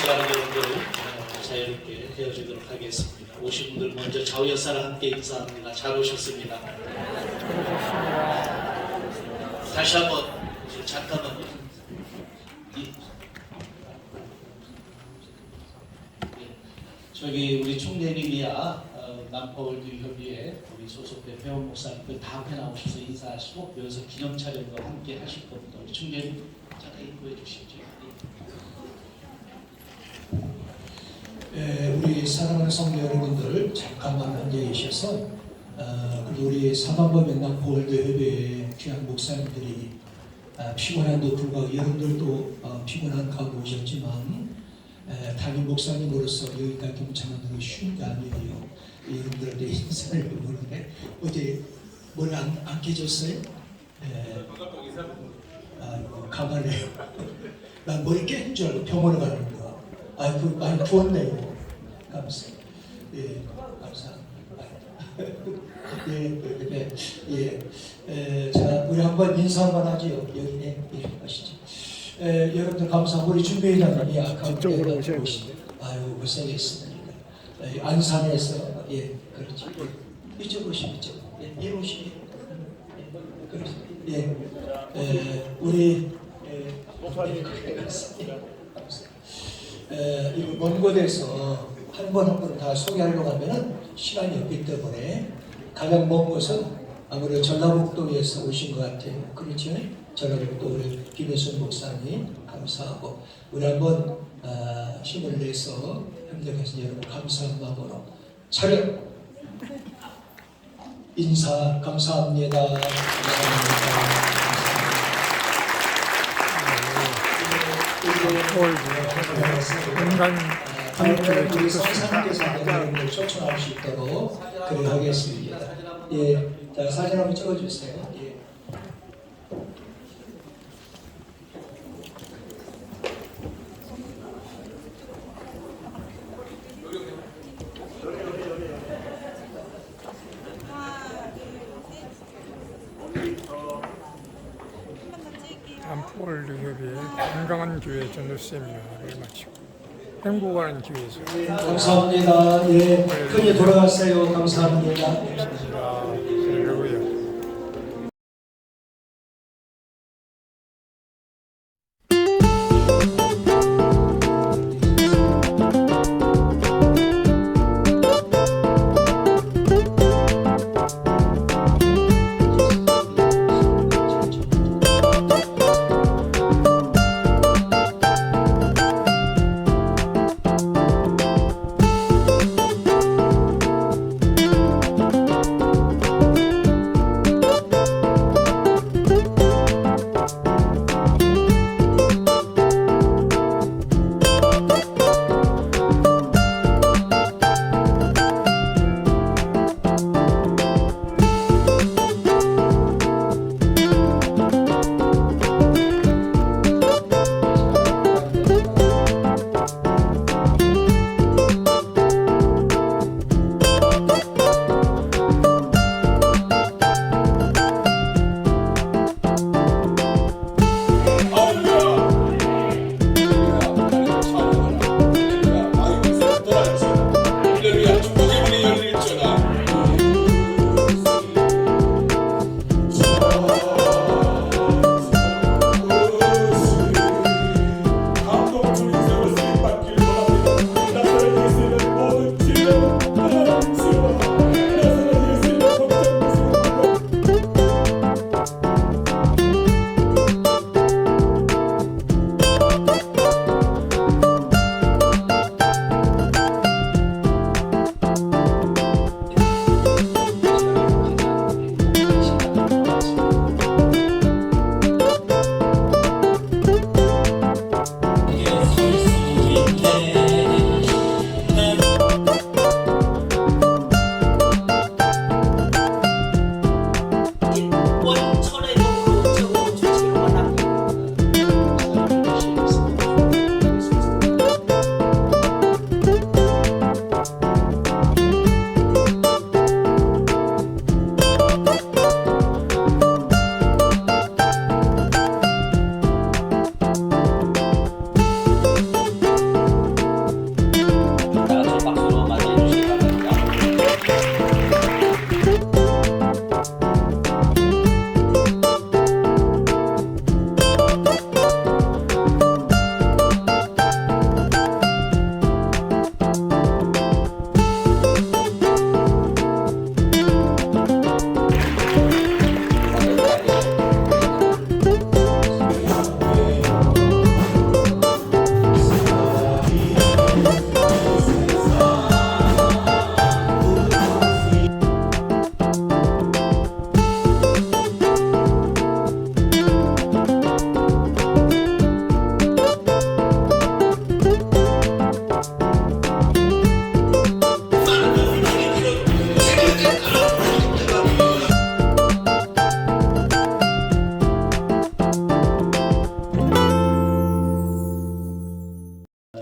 시간은 여러분들 자유롭게 헤어지도록 하겠습니다. 오신 분들 먼저 좌우 여사랑 함께 인사합니다. 잘 오셨습니다. 다시 한번 잠깐만요. 저기 우리 총대님이야 남포월드 협의회 우리 소속된 회원 목사님들 다 앞에 나오셔서 인사하시고 여기서 기념 촬영도 함께 하실 겁니다. 우리 총대님 잠깐 인도해 주시죠. 우리 사랑하는 성도 여러분들 잠깐만 앉아 계셔서 우리 사방범 남포월드 협의회 귀한 목사님들이 피곤한도 불구하고 여러분들도 피곤한 가운데 오셨지만 담임 목사님으로서 여기까지 동참하는 게 쉬운 게 아니에요. 여러분들한테 인사를 해보는데 어제 뭘 안 깨졌어요? 가만해요. 난 머리 깬 줄 알고 병원에 가는 거야. 그 많이 부었네요. 감사합니다. 예, 감사합니다. 자, 우리 한번 인사 한번 하죠. 여기네, 이렇게 하시죠. 여러분들 감사하고 우리 준비회장님이 아까 이쪽으로 오셔야 됩니다. 아유 고생했습니다. 안산에서 그렇지. 이쪽 오시면 이쪽. 예, 오시면. 그렇지. 우리 먼 곳에서 한 번 한 번 다 소개하려고 하면은 시간이 없기 때문에 가장 먼 곳은 아무래도 전라북도에서 오신 것 같아요. 그렇죠? 전라북도 우리 김혜순 목사님 감사하고 우리 한번 힘을 내서 협력해서 여러분 감사한 마음으로 차렷 인사 감사합니다. 감사합니다. 인간 우리 성사님께서 여러분들 초청할 수 있도록 그렇게 하겠습니다. 예, 자 사진 한번 찍어주세요. 예. 남포월드 협의회 건강한 교회 전도 세미나를 마치고 행복한 교회에서 감사합니다. 예, 크게 돌아가세요. 감사합니다. 할렐루야.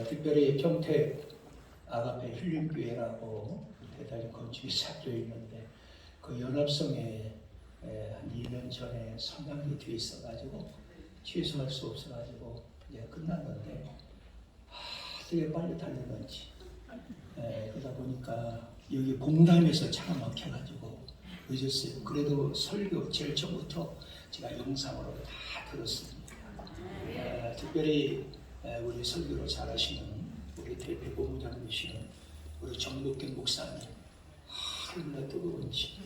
특별히 평택 아가페 힐링교회라고 대단히 건축이 잡혀 있는데 그 연합성에 한 2년 전에 성장이 돼 있어가지고 취소할 수 없어가지고 이제 끝났는데 되게 빨리 달렸는지 그러다 보니까 여기 봉담에서 차가 막혀가지고 늦었어요. 그래도 설교 제일 처음부터 제가 영상으로 다 들었습니다. 특별히 우리 설교를 잘하시는 우리 대표 본부장님이시는 우리 정복경 목사님 얼마나 뜨거운지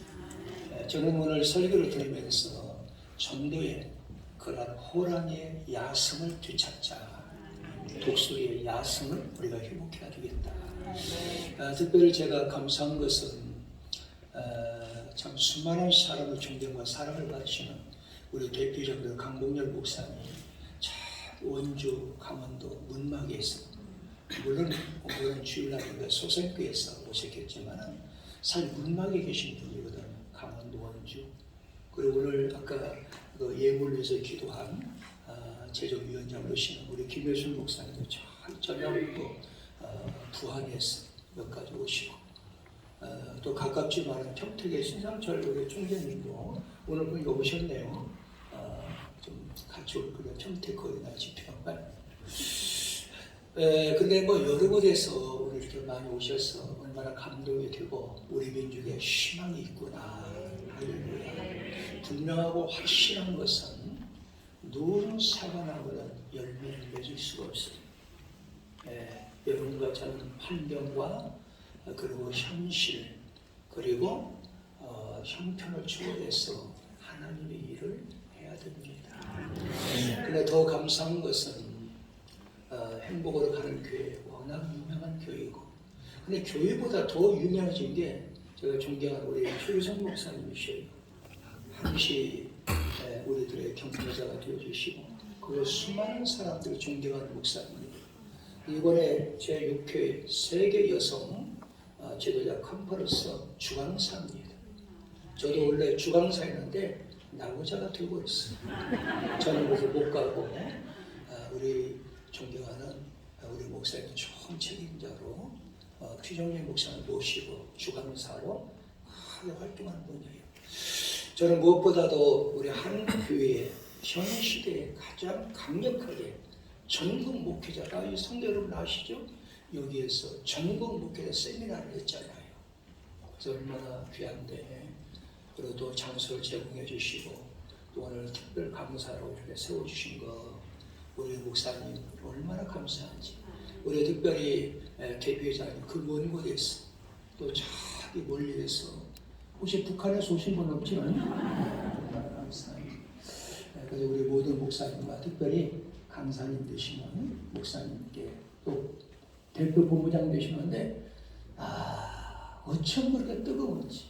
저는 오늘 설교를 들으면서 전도의 그런 호랑이의 야성을 되찾자 독수리의 야성을 우리가 회복해야 되겠다. 특별히 제가 감사한 것은 참 수많은 사람의 존경과 사랑을 받으시는 우리 대표장들 강봉열 목사님 참 원주 강원도 문막에서 물론 오늘은 주일날인데 소생교에서 오셨겠지만 사실 문막에 계신 분이거든. 강원도 원주. 그리고 오늘 아까 그 예물에서 기도한 제조위원장으로시는 우리 김효순 목사님도 참 저녁부터 부안에서 몇 가지 오시고 또 가깝지만 평택의 신상철 우리 총재님도 오늘 보니까 오셨네요. 좀 같이 올 거예요. 평택 거리나 집회만. 근데 뭐 여러 곳에서 오늘 이렇게 많이 오셔서 얼마나 감동이 되고 우리 민족에 희망이 있구나. 할렐루야. 분명하고 확실한 것은 누른 사과 나무는 열매를 맺을 수가 없어요. 여러분과 저는 환경과 그리고 현실 그리고 형편을 초월해서 하나님의 일을 해야 됩니다. 근데 더 감사한 것은 행복으로 가는 교회 워낙 유명한 교회이고 근데 교회보다 더 유명해진 게 제가 존경하는 우리 최유성 목사님이셔요. 항시 우리들의 경례자가 되어주시고 그 수많은 사람들을 존경하는 목사님입니다. 이번에 제6회 세계 여성 지도자 컨퍼런스 주강사입니다. 저도 원래 주강사였는데 나고자가 되어버렸어요. 저는 그래서 못 가고 우리 존경하는 우리 목사님 총 책임자로 피정리 목사님 모시고 주강사로 크게 활동하는 분이에요. 저는 무엇보다도 우리 한국교회의 현 시대에 가장 강력하게 전국 목회자가 이 성도 여러분 아시죠? 여기에서 전국 목회자 세미나를 했잖아요. 그래서 얼마나 귀한데 그리고 또 장소를 제공해 주시고 또 오늘 특별 감사로 이렇게 세워주신 거 우리 목사님 얼마나 감사한지 우리 특별히 대표회장님 그 먼 곳에서 또 저기 멀리에서 혹시 북한에서 오신 분 없지는 얼마나 감사합니다. 그래서 우리 모든 목사님과 특별히 강사님 되시는 목사님께 또 대표 본부장 되시는데 어쩜 그렇게 뜨거운지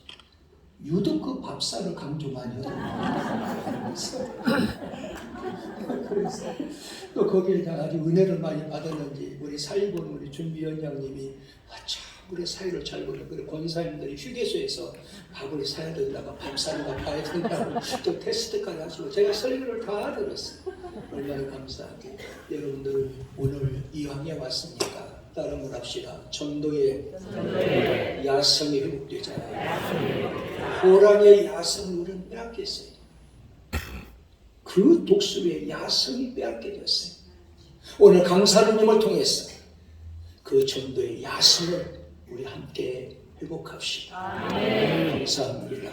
유독 그 밥살을 강조 많이 하더라고요. 그래서 또 거기에 아주 은혜를 많이 받았는지 우리 사회본 우리 준비위원장님이 참 우리 사회를 잘 보는 그런 권사님들이 휴게소에서 밥을 사야 된다고 밥사는가 봐야 된다고 또 테스트까지 하시고 제가 설교를 다 들었어요. 얼마나 감사하게 여러분들 오늘 이왕에 왔으니까 따름을 합시다. 전도의 야성이 회복되잖아요. 호랑이의 야성을 우리는 빼앗겼어요. 그 독수리의 야성이 빼앗겨졌어요. 오늘 강사님을 통해서 그 전도의 야성을 우리 함께 회복합시다. 감사합니다.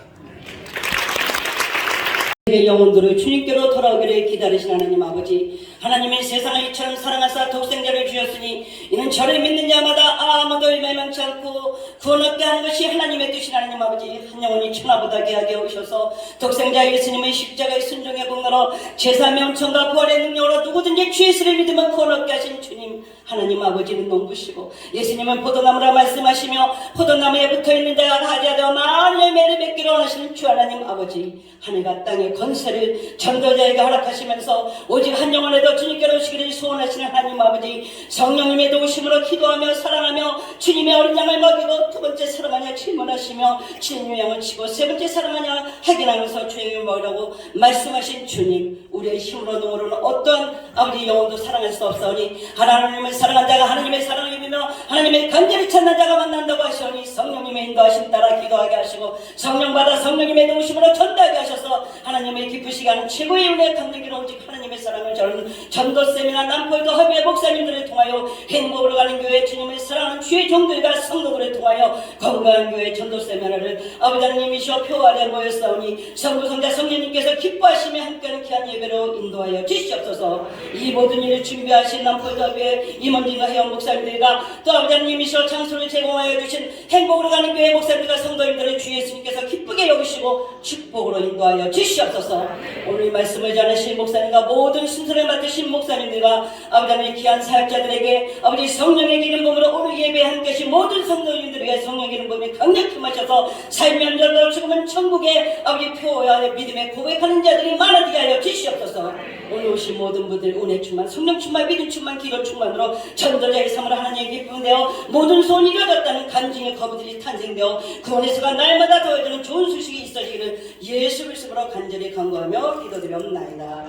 영혼들을 주님께로 돌아오기를 기다리신 하나님 아버지, 하나님이 세상을 이처럼 사랑하사 독생자를 주셨으니 이는 저를 믿는 자마다 아무도 멸망치 않고 구원 얻게 하는 것이 하나님의 뜻이신 하나님 아버지, 한 영혼이 천하보다 귀하게 오셔서 독생자 예수님의 십자가의 순종의 공로로 제사 명청과 부활의 능력으로 누구든지 주 예수를 믿으면 구원 얻게 하신 주님 하나님 아버지는 농부시고 예수님은 포도나무라 말씀하시며 포도나무에 붙어있는 자가 가지하되 많은 열매를 맺기로 원하시는 주 하나님 아버지, 하늘과 땅의 건설을 전도자에게 허락하시면서 오직 한 영혼에도 주님께로 오시기를 소원하시는 하나님 아버지, 성령님의 도우심으로 기도하며 사랑하며 주님의 어린 양을 먹이고 두 번째 사랑하냐 질문하시며 주님의 양을 치고 세 번째 사랑하냐 확인하면서 주님을 먹으라고 말씀하신 주님, 우리의 힘으로도 모르는 어떤 아버지 영혼도 사랑할 수 없사오니 하나님을 사랑한 자가 하나님의 사랑을 입으며 하나님의 간절히 찾는 자가 만난다고 하시오니 성령님의 인도하심 따라 기도하게 하시고 성령 받아 성령님의 도우심으로 전도하게 하셔서 하나님의 기쁘시게 하는 최고의 은혜 갚는 길은 오직 하나님의 사랑을 저는 전도쌤이나 남포도 허비의 목사님들을 통하여 행복으로 가는 교회 주님을 사랑하는 주의 종들과 성도들을 통하여 건강한 교회 전도쌤 하나를 아버지 하나님이시여 표 아래 모였사오니 성부 성자 성령님께서 기뻐하시며 함께하는 귀한 예배로 인도하여 주시옵소서. 이 모든 일을 준비하신 남포더비의 임원진과 회원 목사님들과 또 아버지 하나님이시여 장소를 제공하여 주신 행복으로 가는 교회 목사님들과 성도님들을 주 예수님께서 기쁘게 여기시고 축복으로 인도하여 주시옵소서. 오늘 이 말씀을 전하신 목사님과 모든 순서를 맡으신 목사님들과 아버지 하나님 귀한 사역자들에게 아버지 성령의 기름 부음으로 오늘 예배에 함께 하신 모든 성도님들에게 성령의 기름 부음이 강력히 마셔서 삶의 전도 죽으면 천국의 아버지 표어야 믿음에 고백하는 자들이 많아지게 하여 주시옵소서. 오늘 오신 모든 분들 은혜 충만 성령 충만 믿음 충만 기도 충만으로 전도자의 삶을 하나님의 기쁨 되어 모든 소원이 이루어졌다는 간증의 거부들이 탄생되어 구원의수가 날마다 더해지는 좋은 소식이 있어지기를 예수 그리스도로 간절히 간구하며 기도드리옵나이다.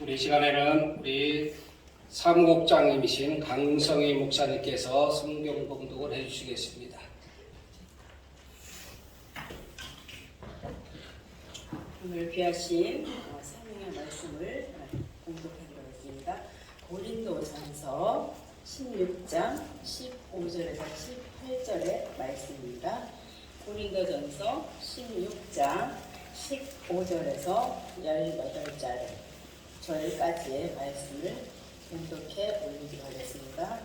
우리 시간에는 우리 사무국장님이신 강성희 목사님께서 성경 봉독을 해주시겠습니다. 오늘 귀하신 성령의 말씀을 공독하도록 하겠습니다. 고린도전서 16장 15절에서 18절의 말씀입니다. 고린도전서 16장 15절에서 18절까지의 말씀을 공독해 올리도록 하겠습니다.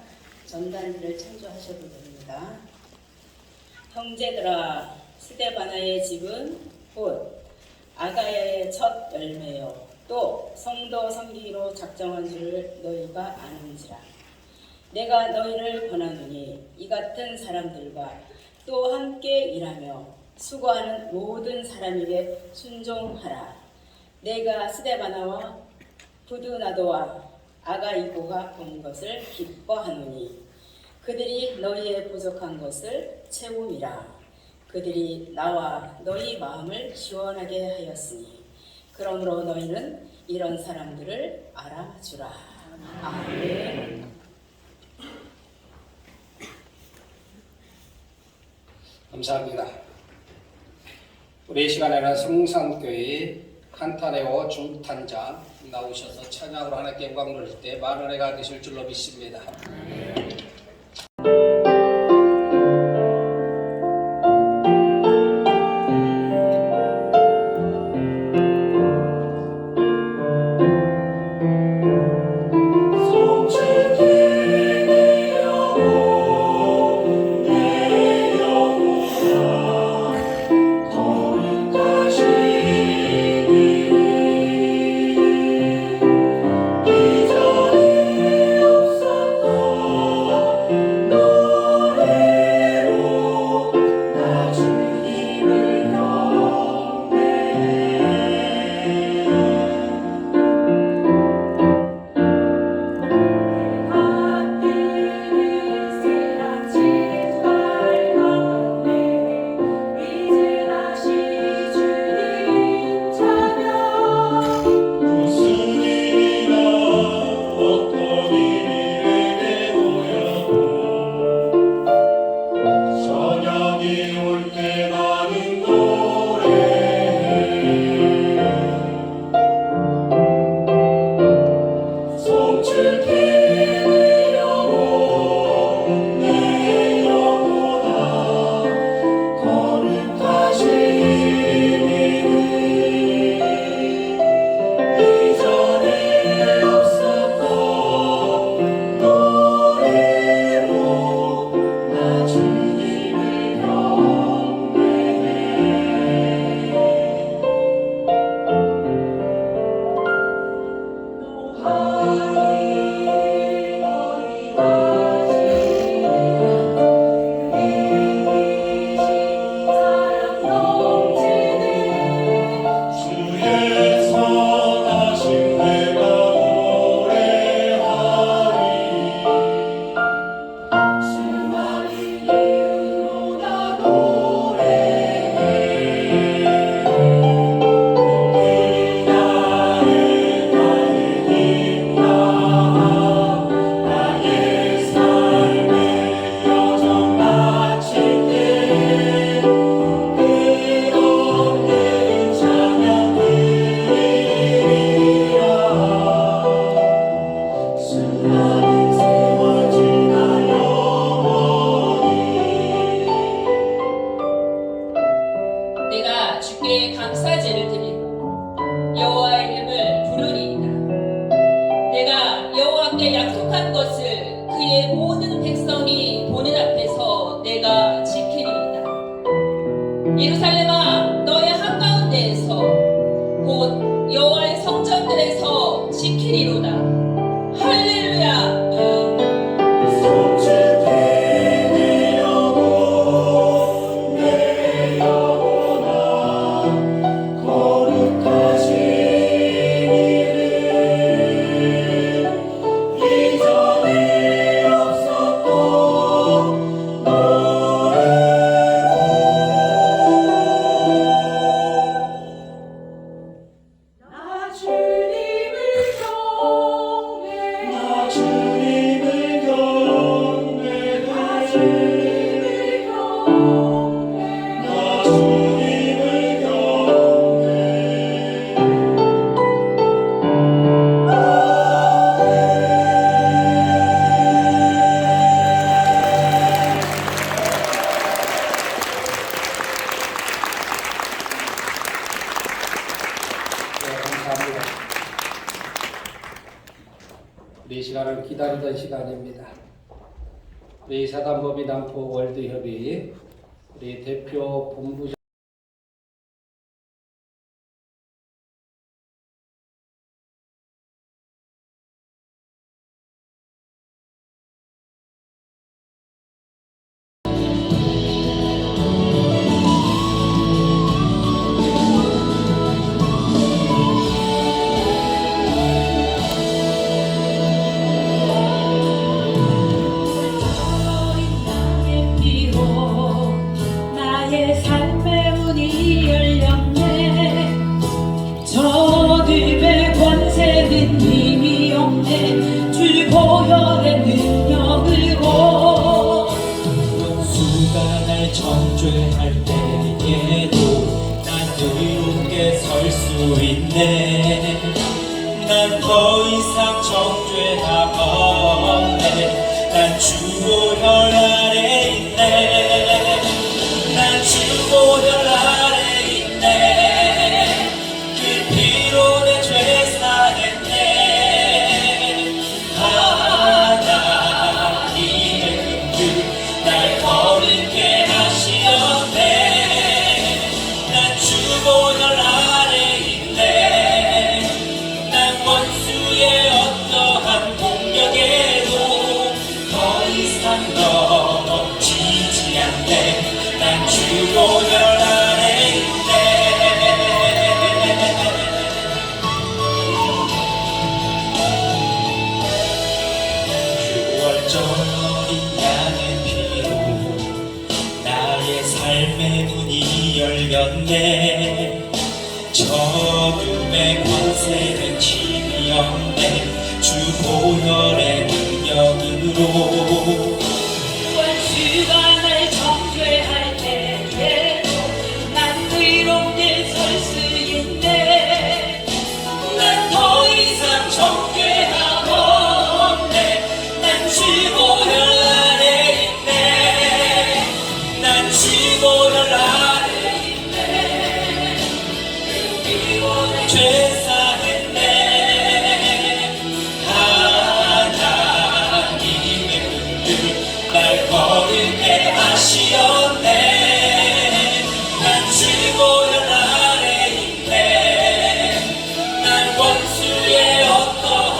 전단지를 참조하셔도 됩니다. 형제들아, 스데바나의 집은 곧 아가야의 첫 열매요 또 성도 섬기기로 작정한 줄을 너희가 아는지라. 내가 너희를 권하노니 이 같은 사람들과 또 함께 일하며 수고하는 모든 사람에게 순종하라. 내가 스데바나와 부두나도와 아가이고가 온 것을 기뻐하노니 그들이 너희의 부족한 것을 채움이라. 그들이 나와 너희 마음을 시원하게 하였으니 그러므로 너희는 이런 사람들을 알아주라. 아멘. 감사합니다. 우리 시간에는 성산교회 칸타레오 중탄자 나오셔서 찬양으로 하나님께 영광 돌릴 때 많은 은혜가 되실 줄로 믿습니다. 내가 주께 감사제를 드리고 여호와의 이름을 부르리이다. 내가 여호와께 약속한 것을 그의 모든 백성이 보는 앞에서 내가 지키리이다. 예루살렘아, 너의 한가운데에서 곧 여호와의 성전들에서 지키리로다. 할렐루야. 감사합니다. 우리 시간을 기다리던 시간입니다. 우리 사단법인 남포 월드협의 우리 대표 본부장 나의 삶의 문이 열렸네. 저들의 권세는 힘이 없네. 주 보혈의 능력으로 원수가 날 정죄할 때에도 난 의롭게 설 수 있네. 난 더 이상 정죄함 없네. 난 주보혈 아래 있네. 난 주보혈 아래 있네. 그 피로 내 죄 사했네. 하나님의 은혜 날 거룩게 하시었네. 난 주보혈 아래 있네. 난 원수의 어떠한 공격에도 더 이상 넘치지 않네. 난 주보혈 아래 있네. 유월절인 양의 피로 나의 삶의 문이 열렸네. 저금의 권세는 힘이 없네. 주 보혈의 능력으로 원수가 날 정죄할 때에도 난 의롭게 설 수 있네. 난 더 이상 정죄함 없네. 난 주보혈 아래 있네. 난 주보혈 아래 있네. 죄 사했네. 하나님의 은혜 날 거룩게 하시었네. 난 주보혈 아래 있네. 난 원수의 어떠한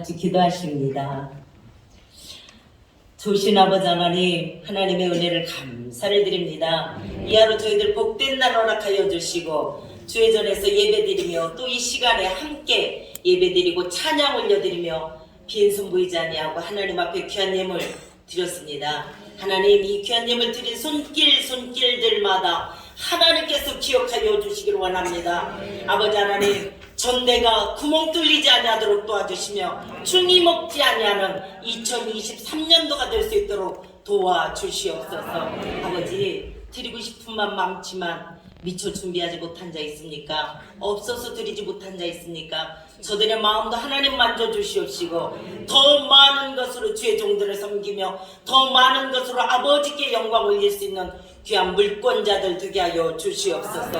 같이 기도하십니다. 조신 아버지 하나님, 하나님의 은혜를 감사를 드립니다. 이 하루 저희들 복된 날 허락하여 주시고 주의 전에서 예배드리며 또 이 시간에 함께 예배드리고 찬양 올려드리며 빈손 보이지 아니하고 하나님 앞에 귀한 예물 드렸습니다. 하나님, 이 귀한 예물 드린 손길들마다 하나님께서 기억하여 주시기를 원합니다. 아버지 하나님, 전대가 구멍 뚫리지 아니하도록 도와주시며 충이 먹지 아니하는 2023년도가 될 수 있도록 도와주시옵소서. 아버지, 드리고 싶은 맘 많지만 미처 준비하지 못한 자 있습니까? 없어서 드리지 못한 자 있습니까? 저들의 마음도 하나님 만져주시옵시고 더 많은 것으로 주의 종들을 섬기며 더 많은 것으로 아버지께 영광 올릴 수 있는 귀한 물권자들 되게 하여 주시옵소서.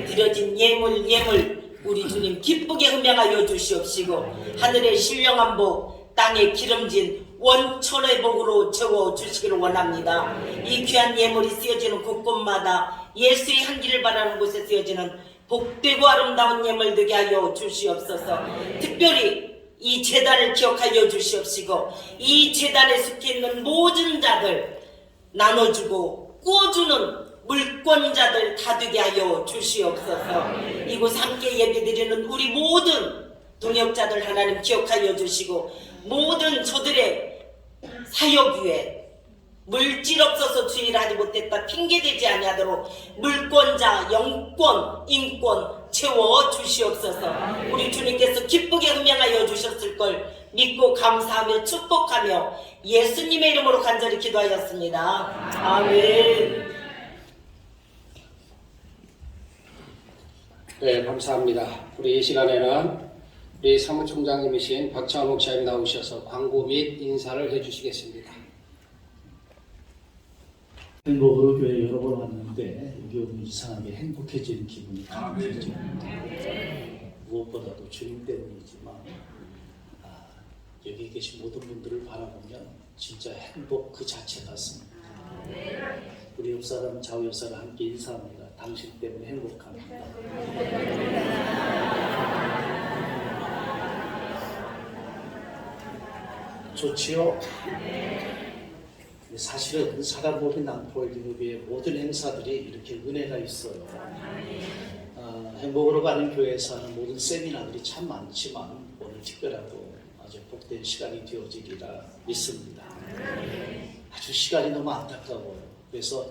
드려진 예물 우리 주님 기쁘게 흠양하여 주시옵시고 하늘의 신령한 복, 땅에 기름진 원천의 복으로 채워주시기를 원합니다. 이 귀한 예물이 쓰여지는 곳곳마다 예수의 향기를 바라는 곳에 쓰여지는 복되고 아름다운 예물 되게 하여 주시옵소서. 특별히 이 제단을 기억하여 주시옵시고 이 제단에 속해 있는 모든 자들 나눠주고 꾸어주는 물권자들 다 되게 하여 주시옵소서. 이곳 함께 예배드리는 우리 모든 동역자들 하나님 기억하여 주시고 모든 저들의 사역 위에 물질 없어서 주의를 하지 못했다 핑계대지 아니하도록 물권자, 영권, 인권 채워 주시옵소서. 우리 주님께서 기쁘게 흠양하여 주셨을 걸 믿고 감사하며 축복하며 예수님의 이름으로 간절히 기도하였습니다. 아멘. 네, 감사합니다. 우리 이 시간에는 우리 사무총장님이신 박창호 목사님 나오셔서 광고 및 인사를 해주시겠습니다. 행복으로 교회 여러 번 왔는데 여기 오면 이상하게 행복해지는 기분이 들죠. 무엇보다도 주님 때문이지만 여기 계신 모든 분들을 바라보면 진짜 행복 그 자체 같습니다. 우리 옆사람 좌우 옆사람 함께 인사합니다. 당신 때문에 행복합니다. 좋지요? 사실은 사랑법인 남포월드교회의 모든 행사들이 이렇게 은혜가 있어요. 행복으로 가는 교회에서 하는 모든 세미나들이 참 많지만 오늘 특별하고 아주 복된 시간이 되어지리라 믿습니다. 아주 시간이 너무 안타까워요. 그래서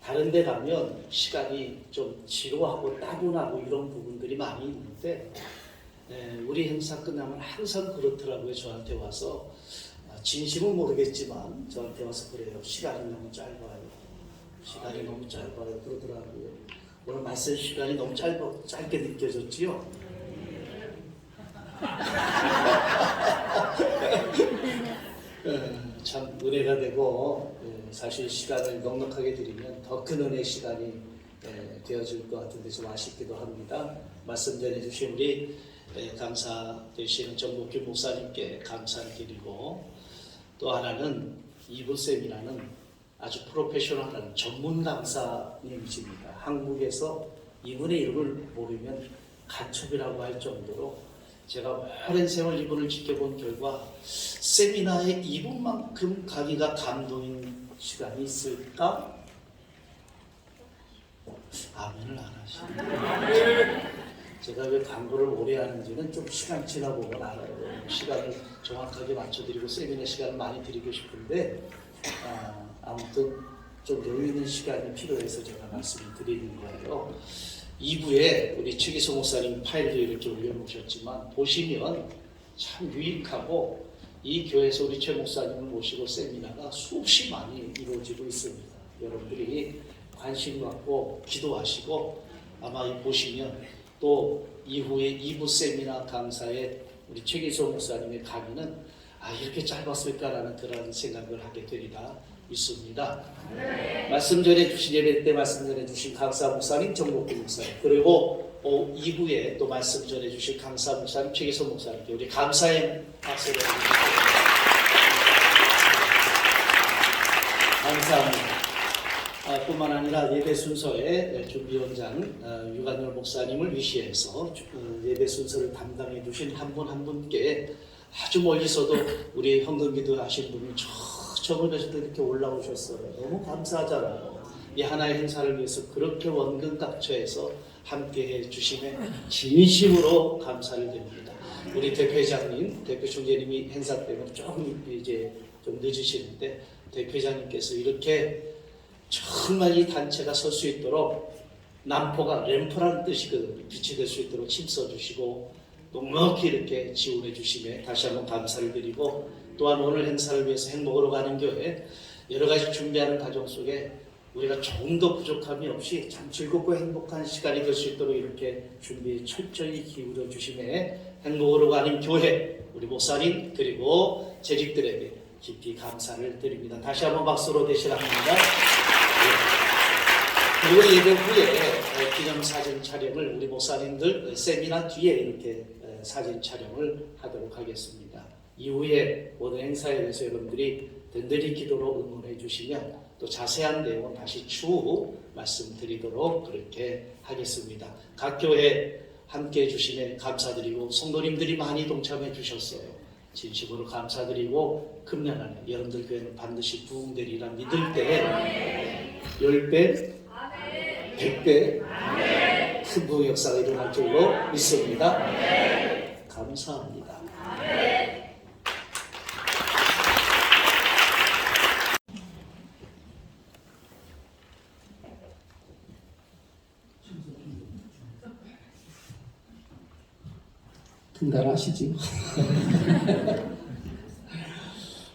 다른 데 가면 시간이 좀 지루하고 따분하고 이런 부분들이 많이 있는데 우리 행사 끝나면 항상 그렇더라고요. 저한테 와서 진심은 모르겠지만 저한테 와서 그래요. 시간이 너무 짧아요. 시간이 너무 짧아요. 그러더라고요. 오늘 말씀 시간이 너무 짧게 느껴졌지요? 참 은혜가 되고 사실 시간을 넉넉하게 드리면 더 큰 은혜 시간이 되어질 것 같은데 좀 아쉽기도 합니다. 말씀 전해주신 우리 강사 되시는 정복규 목사님께 감사를 드리고 또 하나는 이부쌤이라는 아주 프로페셔널한 전문 강사님이십니다. 한국에서 이분의 이름을 모르면 가축이라고 할 정도로 제가 오랜 세월 이분을 지켜본 결과 세미나에 이분만큼 가기가 감동인 시간이 있을까? 아멘을 안 하시네요. 제가 왜 광고를 오래 하는지는 좀 시간 지나보면 알아요. 시간을 정확하게 맞춰드리고 세미나 시간을 많이 드리고 싶은데 아무튼 좀 여유 있는 시간이 필요해서 제가 말씀을 드리는 거예요. 2부에 우리 최기소 목사님 파일도 이렇게 올려놓으셨지만 보시면 참 유익하고 이 교회에서 우리 최 목사님을 모시고 세미나가 수없이 많이 이루어지고 있습니다. 여러분들이 관심 갖고 기도하시고 아마 보시면 또 이후에 2부 세미나 강사에 우리 최기소 목사님의 강의는 이렇게 짧았을까라는 그런 생각을 하게 되리라 믿습니다. 말씀 전해주신 예배 때 말씀 전해주신 강사 목사님 정복규 목사님 그리고 2부에 또 말씀 전해주신 강사 목사님 최기소 목사님께 우리 감사의 박수를 감사합니다. 뿐만 아니라 예배 순서에 준비원장 유관열 목사님을 위시해서 예배 순서를 담당해 주신 한 분 한 분께 아주 멀리서도 우리 현금기도 하신 분이 저 멀리서도 이렇게 올라오셨어요. 너무 감사하잖아요. 이 하나의 행사를 위해서 그렇게 원근 각처에서 함께해 주심에 진심으로 감사를 드립니다. 우리 대표회장님, 대표총재님이 행사 때문에 조금 이제 좀 늦으시는데 대표회장님께서 이렇게 정말 이 단체가 설 수 있도록 남포가 램프라는 뜻이거든요. 빛이 될 수 있도록 힘써주시고 넉넉히 이렇게 지원해 주심에 다시 한번 감사를 드리고, 또한 오늘 행사를 위해서 행복으로 가는 교회 여러 가지 준비하는 과정 속에 우리가 조금 더 부족함이 없이 참 즐겁고 행복한 시간이 될 수 있도록 이렇게 준비에 철저히 기울여 주심에 행복으로 가는 교회 우리 목사님 그리고 재직들에게 깊이 감사를 드립니다. 다시 한번 박수로 대신합니다. 그리고 예배 후에 기념사진 촬영을 우리 목사님들 세미나 뒤에 이렇게 사진 촬영을 하도록 하겠습니다. 이후에 모든 행사에 대해서 여러분들이 든든히 기도로 응원해 주시면 또 자세한 내용은 다시 추후 말씀드리도록 그렇게 하겠습니다. 각 교회 함께해 주시면 감사드리고 성도님들이 많이 동참해 주셨어요. 진심으로 감사드리고 금년 안에 여러분들 교회는 반드시 부흥되리라 믿을 때 10배, 100배 큰 부흥 역사가 일어날 줄로 믿습니다. 감사합니다. 분단하시지.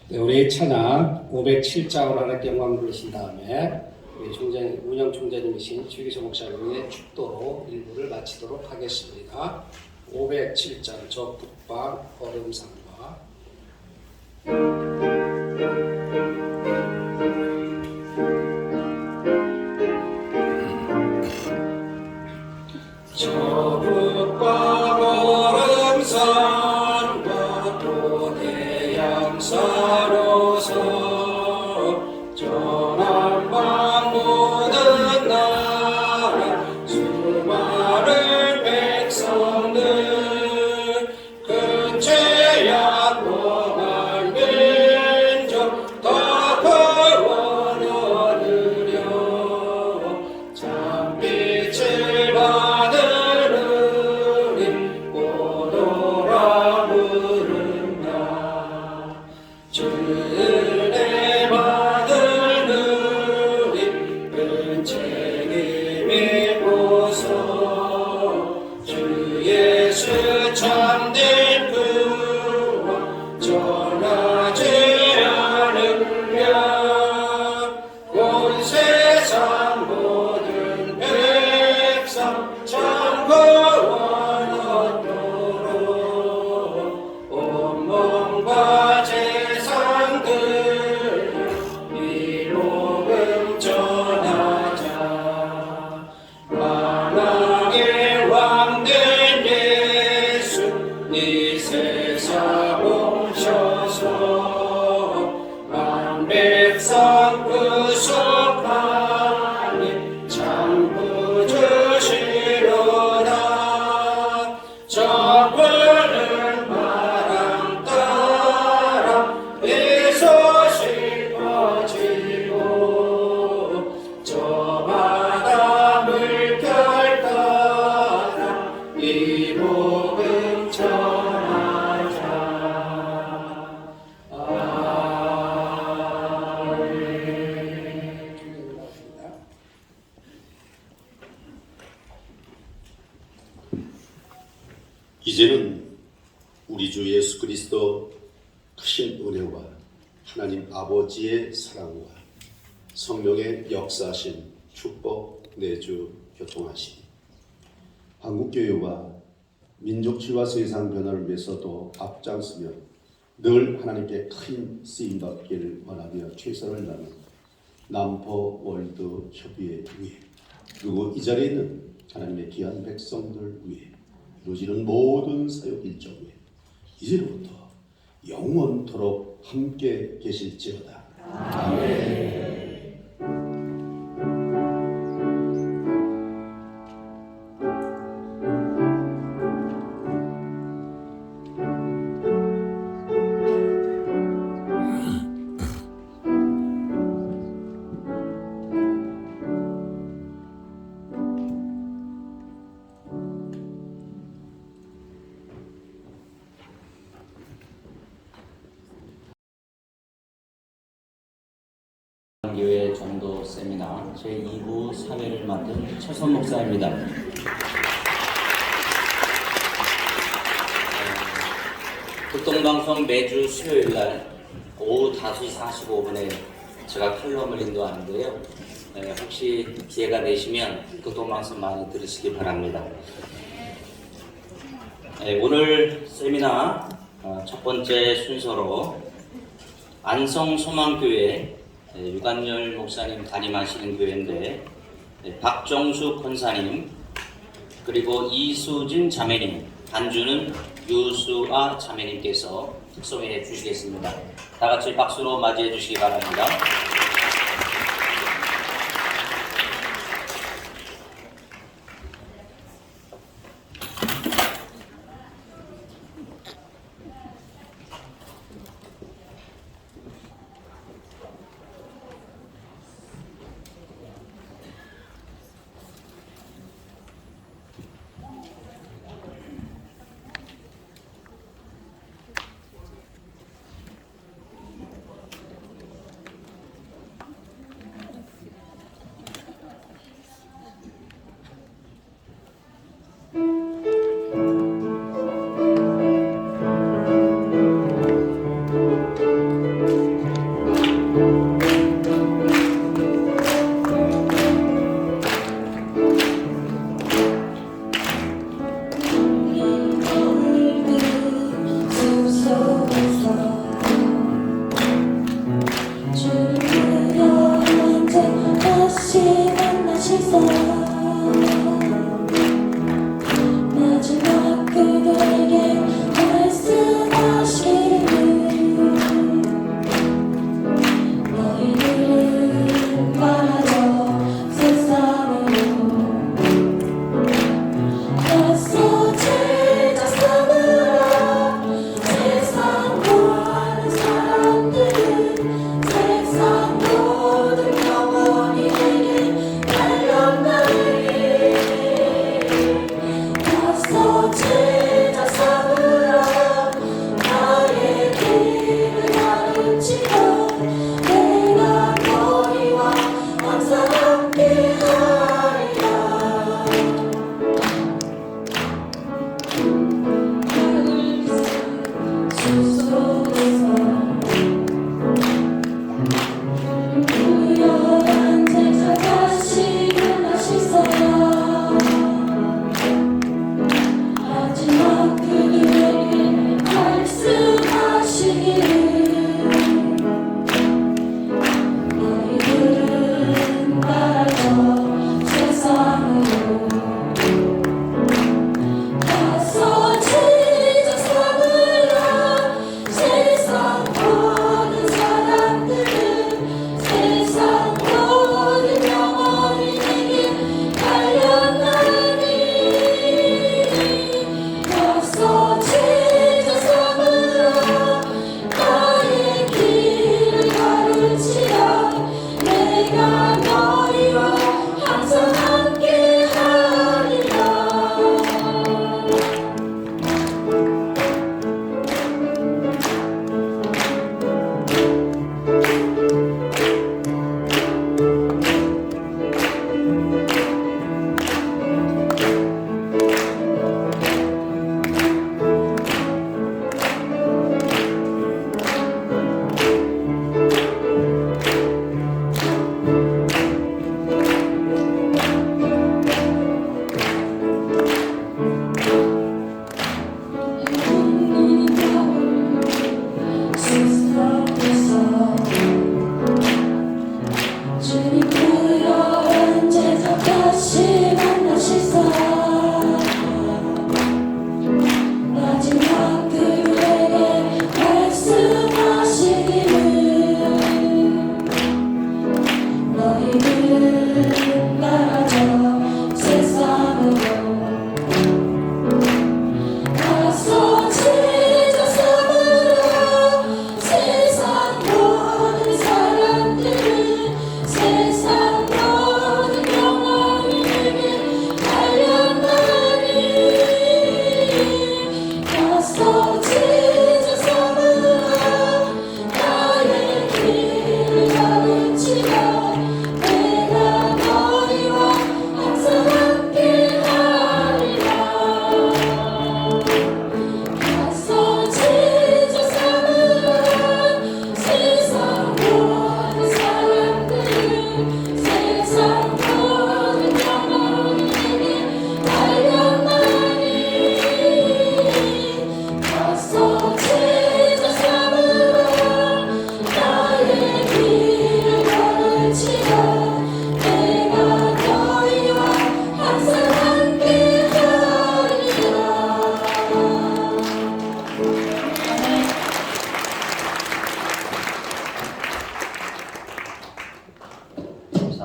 네, 우리 찬양 507장으로 하나님께 영광 부르신 다음에 우리 운영 총재님이신 주기소 목사님의 축도로 일부를 마치도록 하겠습니다. 507장 저 북방 얼음산과 저 북방 얼음산과 또 해양사로서 저 남방 모든 나라 수많은 백성들 근처야 동안 민족 다 구원 얻으려 참빛을 받은 우리 오노라 부른다. 주은혜 받은 우리 큰 책임이 보소. 주 예수 참된 구원 전하지 않으면 온 세상 모든 백성 참 구원 얻도록 온몸과 재산들 이 복음 전하자. 만왕의 왕된 예수 이 세상 오셔서 만백성 구속하니 참 구주시로다. 적군은 바람 따라 이 소식 퍼지고 저 바다 물결 따라 이 복음 전하자. 아멘. 이제는 우리 주 예수 그리스도 크신 은혜와 하나님 아버지의 사랑과 성령의 역사하신 축복 내주 교통하신 한국교회와 민족치유와 세상 변화를 위해서도 앞장서며 늘 하나님께 큰 쓰임받기를 원하며 최선을 다하는 남포 월드 협의회 위에 그리고 이 자리에 있는 하나님의 귀한 백성들 위에 이루어지는 모든 사역 일정 위에 이제부터 영원토록 함께 계실지어다. 아멘. 교회 전도 세미나 제2부 사회를 맡은 최선 목사입니다. 극동방송 매주 수요일 날 오후 5시 45분에 제가 칼럼을 인도하는데요. 혹시 기회가 되시면 극동방송 많이 들으시기 바랍니다. 오늘 세미나 첫 번째 순서로 안성소망교회 유관열 목사님 담임하시는 교회인데 박정수 권사님 그리고 이수진 자매님, 반주는 유수아 자매님께서 특송해 주시겠습니다. 다 같이 박수로 맞이해 주시기 바랍니다.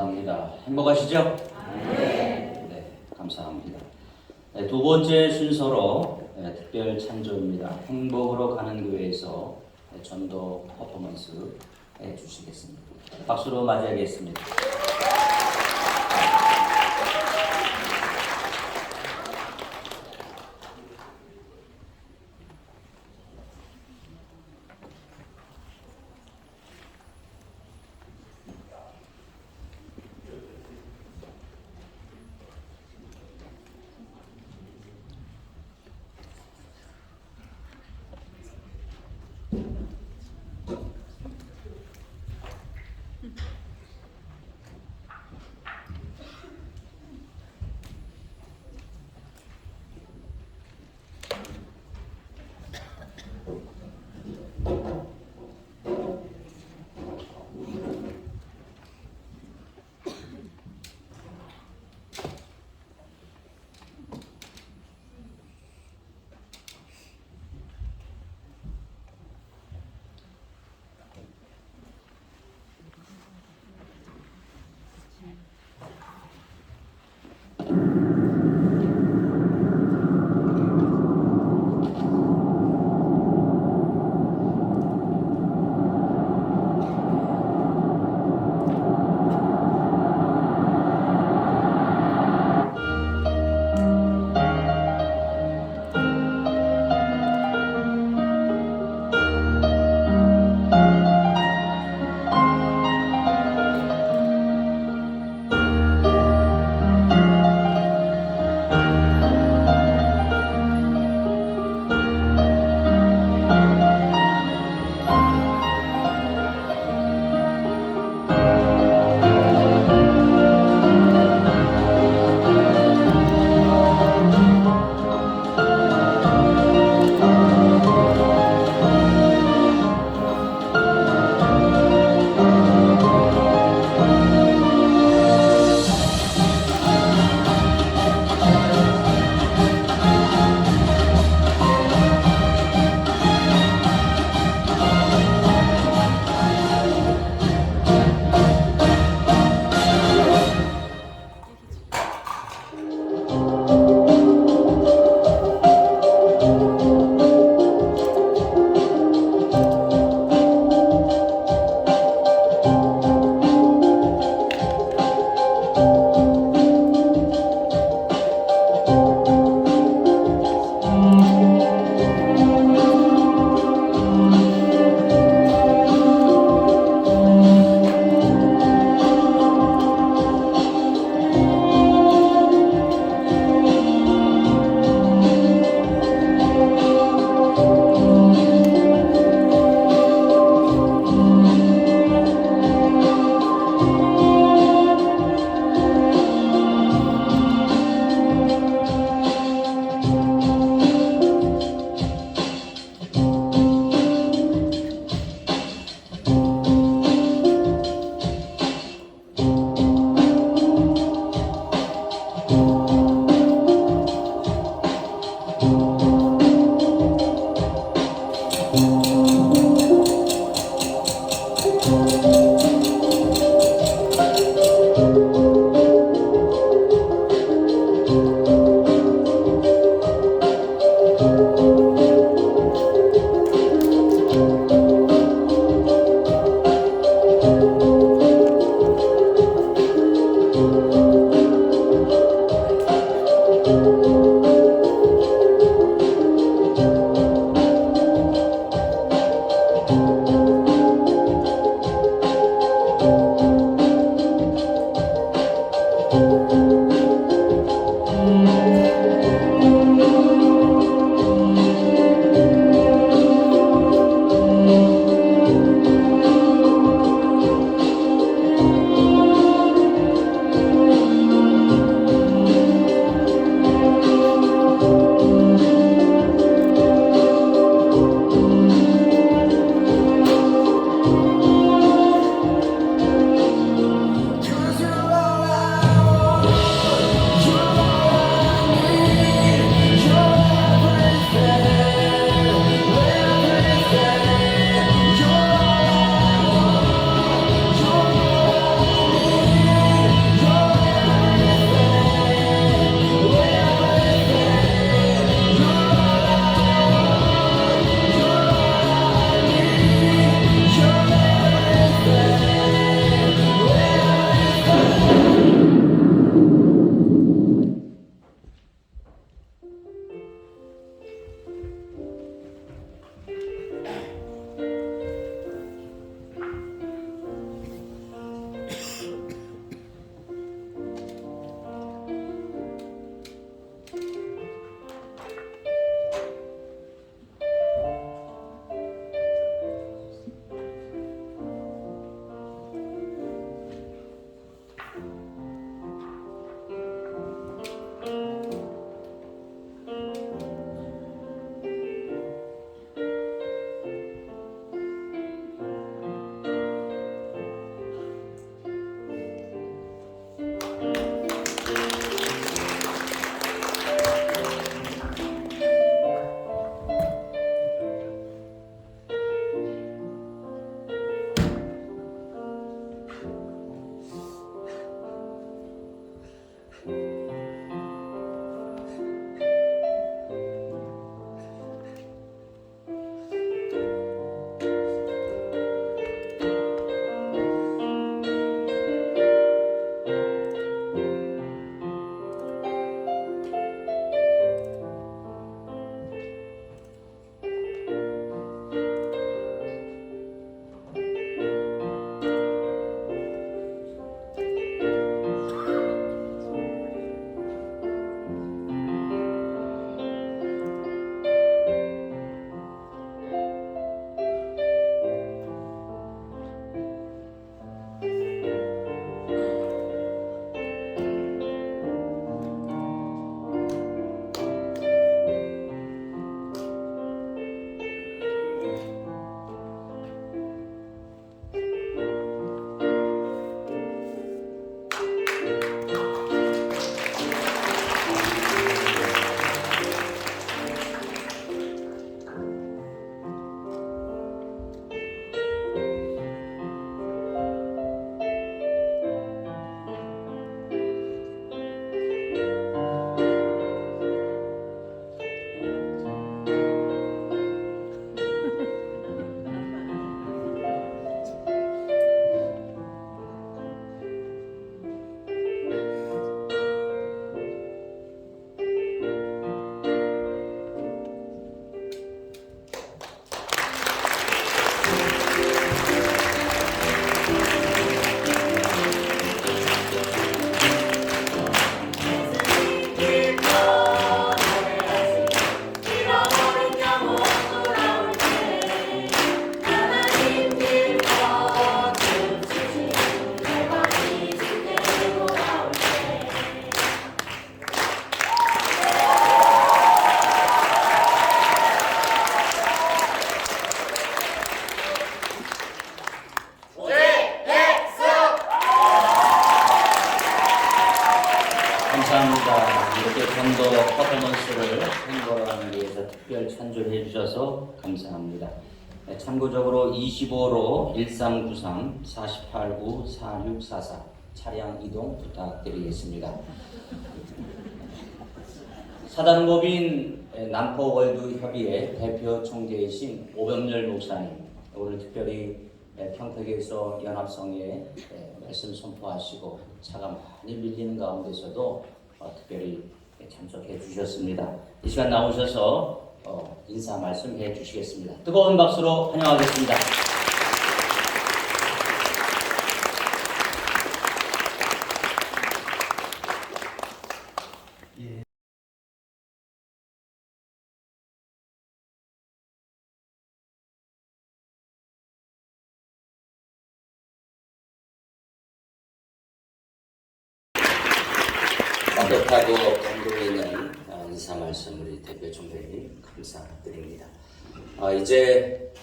감사합니다. 행복하시죠? 네, 감사합니다. 네, 두 번째 순서로 특별 찬조입니다. 행복으로 가는 교회에서 전도 퍼포먼스 해주시겠습니다. 박수로 맞이하겠습니다. 감사합니다. 이렇게 전도 퍼포먼스를 행보를 하기 위해서 특별 찬조해 주셔서 감사합니다. 네, 참고적으로 25로 1393 48구 4644 차량 이동 부탁드리겠습니다. 사단법인 남포월드협의회 대표 총재이신 오병렬 목사님, 오늘 특별히 평택에서 연합성에 말씀 선포하시고 차가 많이 밀리는 가운데서도 특별히 참석해 주셨습니다. 이 시간 나오셔서 인사 말씀해 주시겠습니다. 뜨거운 박수로 환영하겠습니다. 따뜻하고 감동 있는 인사 말씀 우리 대표 총재님 감사드립니다. 이제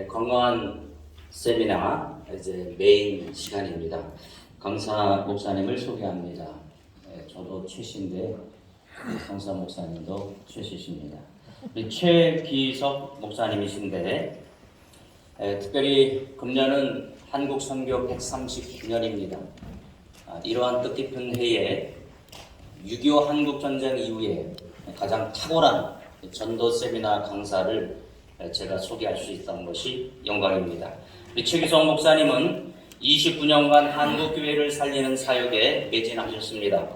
건강한 세미나 이제 메인 시간입니다. 강사 목사님을 소개합니다. 저도 최씨인데 강사 목사님도 최씨십니다. 우리 최기석 목사님이신데 특별히 금년은 한국 선교 130주년입니다. 이러한 뜻깊은 해에 6.25 한국전쟁 이후에 가장 탁월한 전도 세미나 강사를 제가 소개할 수 있었던 것이 영광입니다. 우리 최기성 목사님은 29년간 한국교회를 살리는 사역에 매진하셨습니다.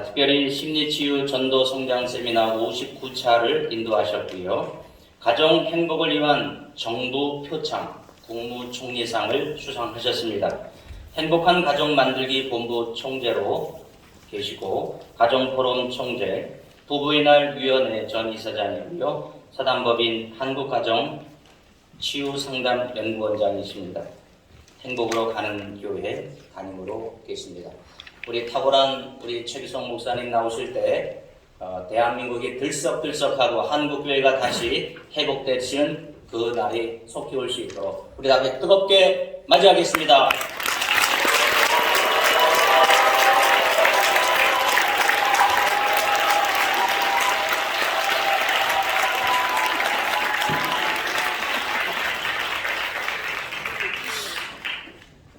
특별히 심리치유 전도 성장 세미나 59차를 인도하셨고요. 가정 행복을 위한 정부 표창 국무총리상을 수상하셨습니다. 행복한 가정 만들기 본부 총재로 계시고 가정포럼 총재, 부부의 날 위원회 전 이사장이고요. 사단법인 한국가정치유상담연구원장이십니다. 행복으로 가는 교회 담임으로 계십니다. 우리 탁월한 우리 최기성 목사님 나오실 때 대한민국이 들썩들썩하고 한국교회가 다시 회복되시는 그 날이 속히 올 수 있도록 우리 다 뜨겁게 맞이하겠습니다.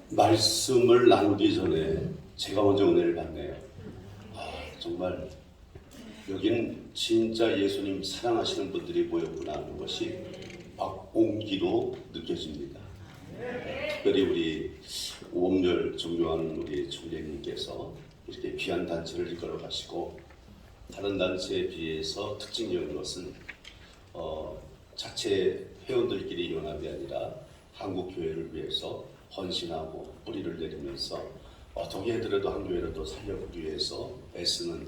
말씀을 나누기 전에 제가 먼저 은혜를 받네요. 정말 여기는 진짜 예수님 사랑하시는 분들이 모였구나 하는 것이 막 온기로 느껴집니다. 특별히 우리 오범열 존경하는 우리 총재님께서 이렇게 귀한 단체를 이끌어 가시고 다른 단체에 비해서 특징적인 것은 자체 회원들끼리 연합이 아니라 한국교회를 위해서 헌신하고 뿌리를 내리면서 어떻게 해더라도 한 교회를 또 살려보기 위해서 애쓰는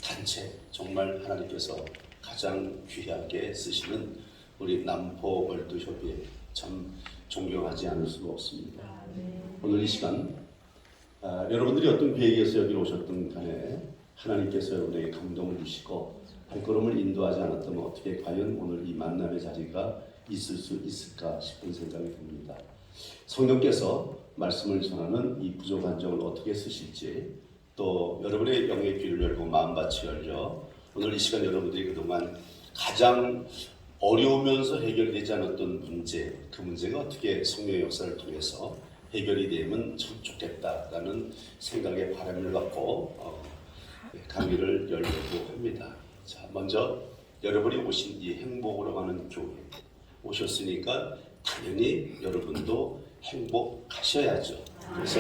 단체, 정말 하나님께서 가장 귀하게 쓰시는 우리 남포월드협의회 참 존경하지 않을 수가 없습니다. 오늘 이 시간 여러분들이 어떤 계획에서 여기 오셨든 간에 하나님께서 여러분에게 감동을 주시고 발걸음을 인도하지 않았다면 어떻게 과연 오늘 이 만남의 자리가 있을 수 있을까 싶은 생각이 듭니다. 성령께서 말씀을 전하는 이 부족한 점을 어떻게 쓰실지, 또 여러분의 영의 귀를 열고 마음밭이 열려 오늘 이 시간 여러분들이 그동안 가장 어려우면서 해결되지 않았던 문제, 그 문제가 어떻게 성령의 역사를 통해서 해결이 되면 참 좋겠다라는 생각에 바람을 갖고 강의를 열려고 합니다. 자, 먼저 여러분이 오신 이 행복으로 가는 교회 오셨으니까 당연히 여러분도 행복하셔야죠. 그래서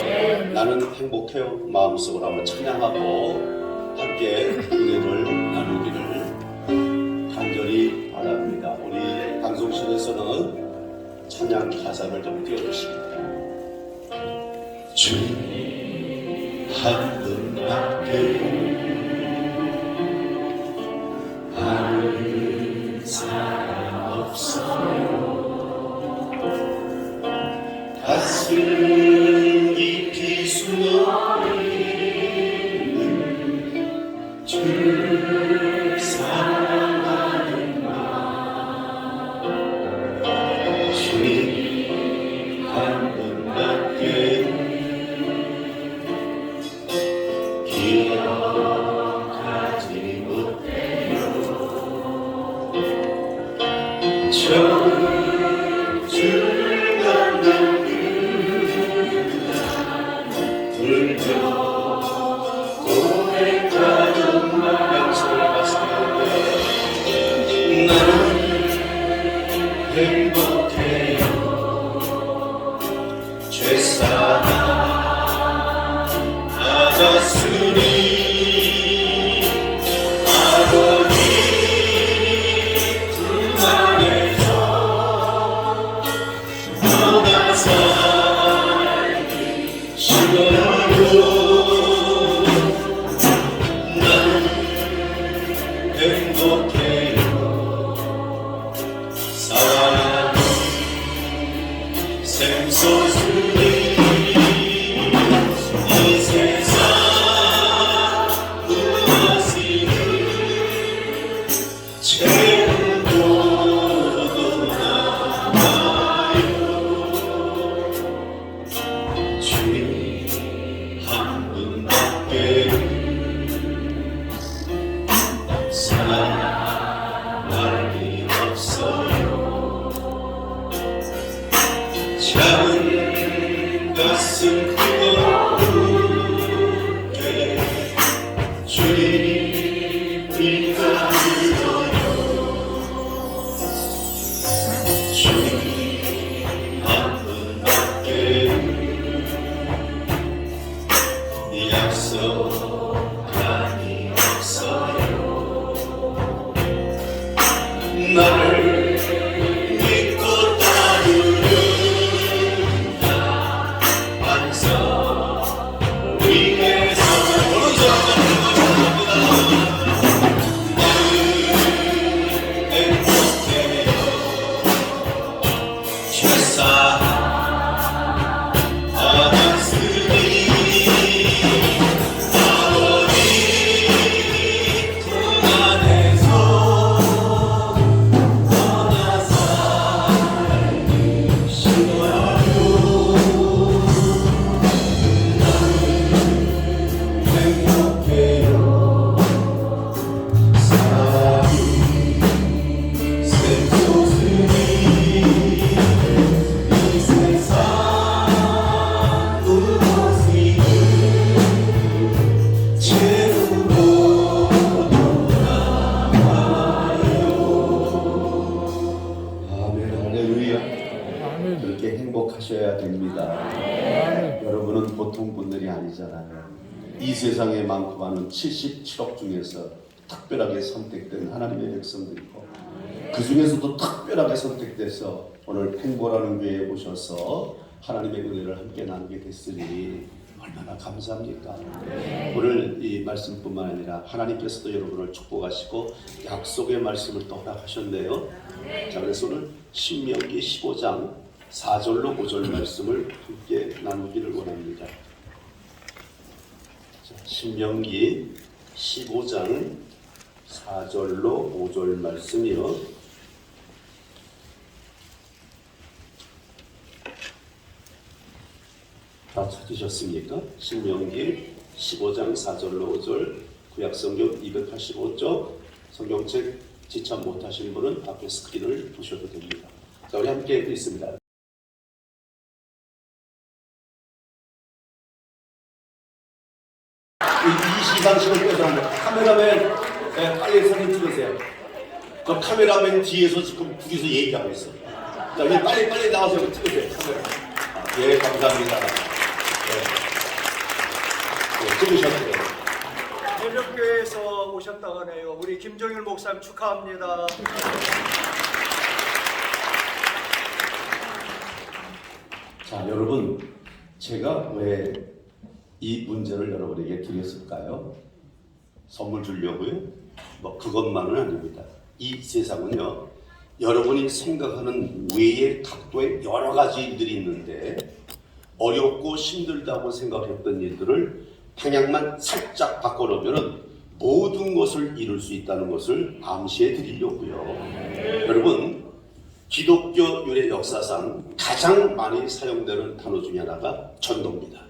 나는 행복해요 마음속으로 한번 찬양하고 함께 은혜를 나누기를 간절히 바랍니다. 우리 방송실에서는 찬양 가사를 좀 띄워주십니다. 주님 한 분밖에 아는 사람 없어요. 가슴 깊이 숨어있는 주를 사랑하는 마음 주님 한 분밖에 기억하는 울며 고백하던 양손을 봤을 때 나는 행복해요. 죄사함 받았으니 아버지 품 안에서 너가 살기 싫어요. 나는 행복해요. 사랑하는 샘솟으니 이 세상 무엇이든 채우고도 남아요. 주님 한 분밖에 사랑할 리 없어요. 작은 가슴 뜨겁게 주님이 가르쳐요. 주님 한 분밖에 약속하니 없어요. 나를 믿고 따르는 반석 위에서 나는 행복해요. 죄사함 받았으니 아버지 품 안에서 너가 살기 싫어요. 나는 행복해요. 사랑이 샘솟으니 이 세상 무엇이든 채우고도 남아요. 아멘. 할렐루야. 아멘. 그렇게 행복하셔야 됩니다. 여러분은 보통 분들이 아니잖아요. 이 세상에 많고 많은 77억 중에서 특별하게 선택된 하나님의 백성들이고 그 중에서도 특별하게 선택돼서 오늘 팽보라는 교회에 오셔서 하나님의 은혜를 함께 나누게 됐으니 얼마나 감사합니까? 오늘 이 말씀뿐만 아니라 하나님께서도 여러분을 축복하시고 약속의 말씀을 또 허락하셨네요. 자, 그래서 오늘 신명기 15장 4절로 5절 말씀을 함께 나누기를 원합니다. 자, 신명기 15장 4절로 5절 말씀이요. 다 찾으셨습니까? 신명기 15장 4절로 5절 구약성경 285쪽 성경책 지참 못하신 분은 앞에 스크린을 보셔도 됩니다. 자, 우리 함께 읽습니다. 이 시상식을 껴서 카메라맨 빨리 사진 찍으세요. 저 카메라맨 뒤에서 지금 둘이서 얘기하고 있어. 자, 이제 빨리 나와서 찍으세요. 카메라. 예, 감사합니다. 찍으셨어요. 해명교회에서 오셨다고 하네요. 우리 김종일 목사님 축하합니다. 자, 여러분, 제가 왜 이 문제를 여러분에게 드렸을까요? 선물 주려고요? 뭐 그것만은 아닙니다. 이 세상은요, 여러분이 생각하는 외의 각도의 여러 가지 일들이 있는데 어렵고 힘들다고 생각했던 일들을 방향만 살짝 바꿔놓으면 모든 것을 이룰 수 있다는 것을 암시해 드리려고요. 여러분, 기독교 유래 역사상 가장 많이 사용되는 단어 중에 하나가 전도입니다.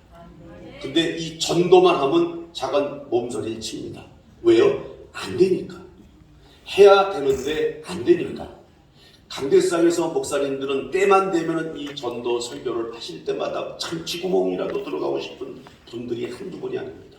근데 이 전도만 하면 작은 몸서리를 칩니다. 왜요? 안 되니까. 해야 되는데 안 되니까. 강대상에서 목사님들은 때만 되면 이 전도 설교를 하실 때마다 참 쥐구멍이라도 들어가고 싶은 분들이 한두 분이 아닙니다.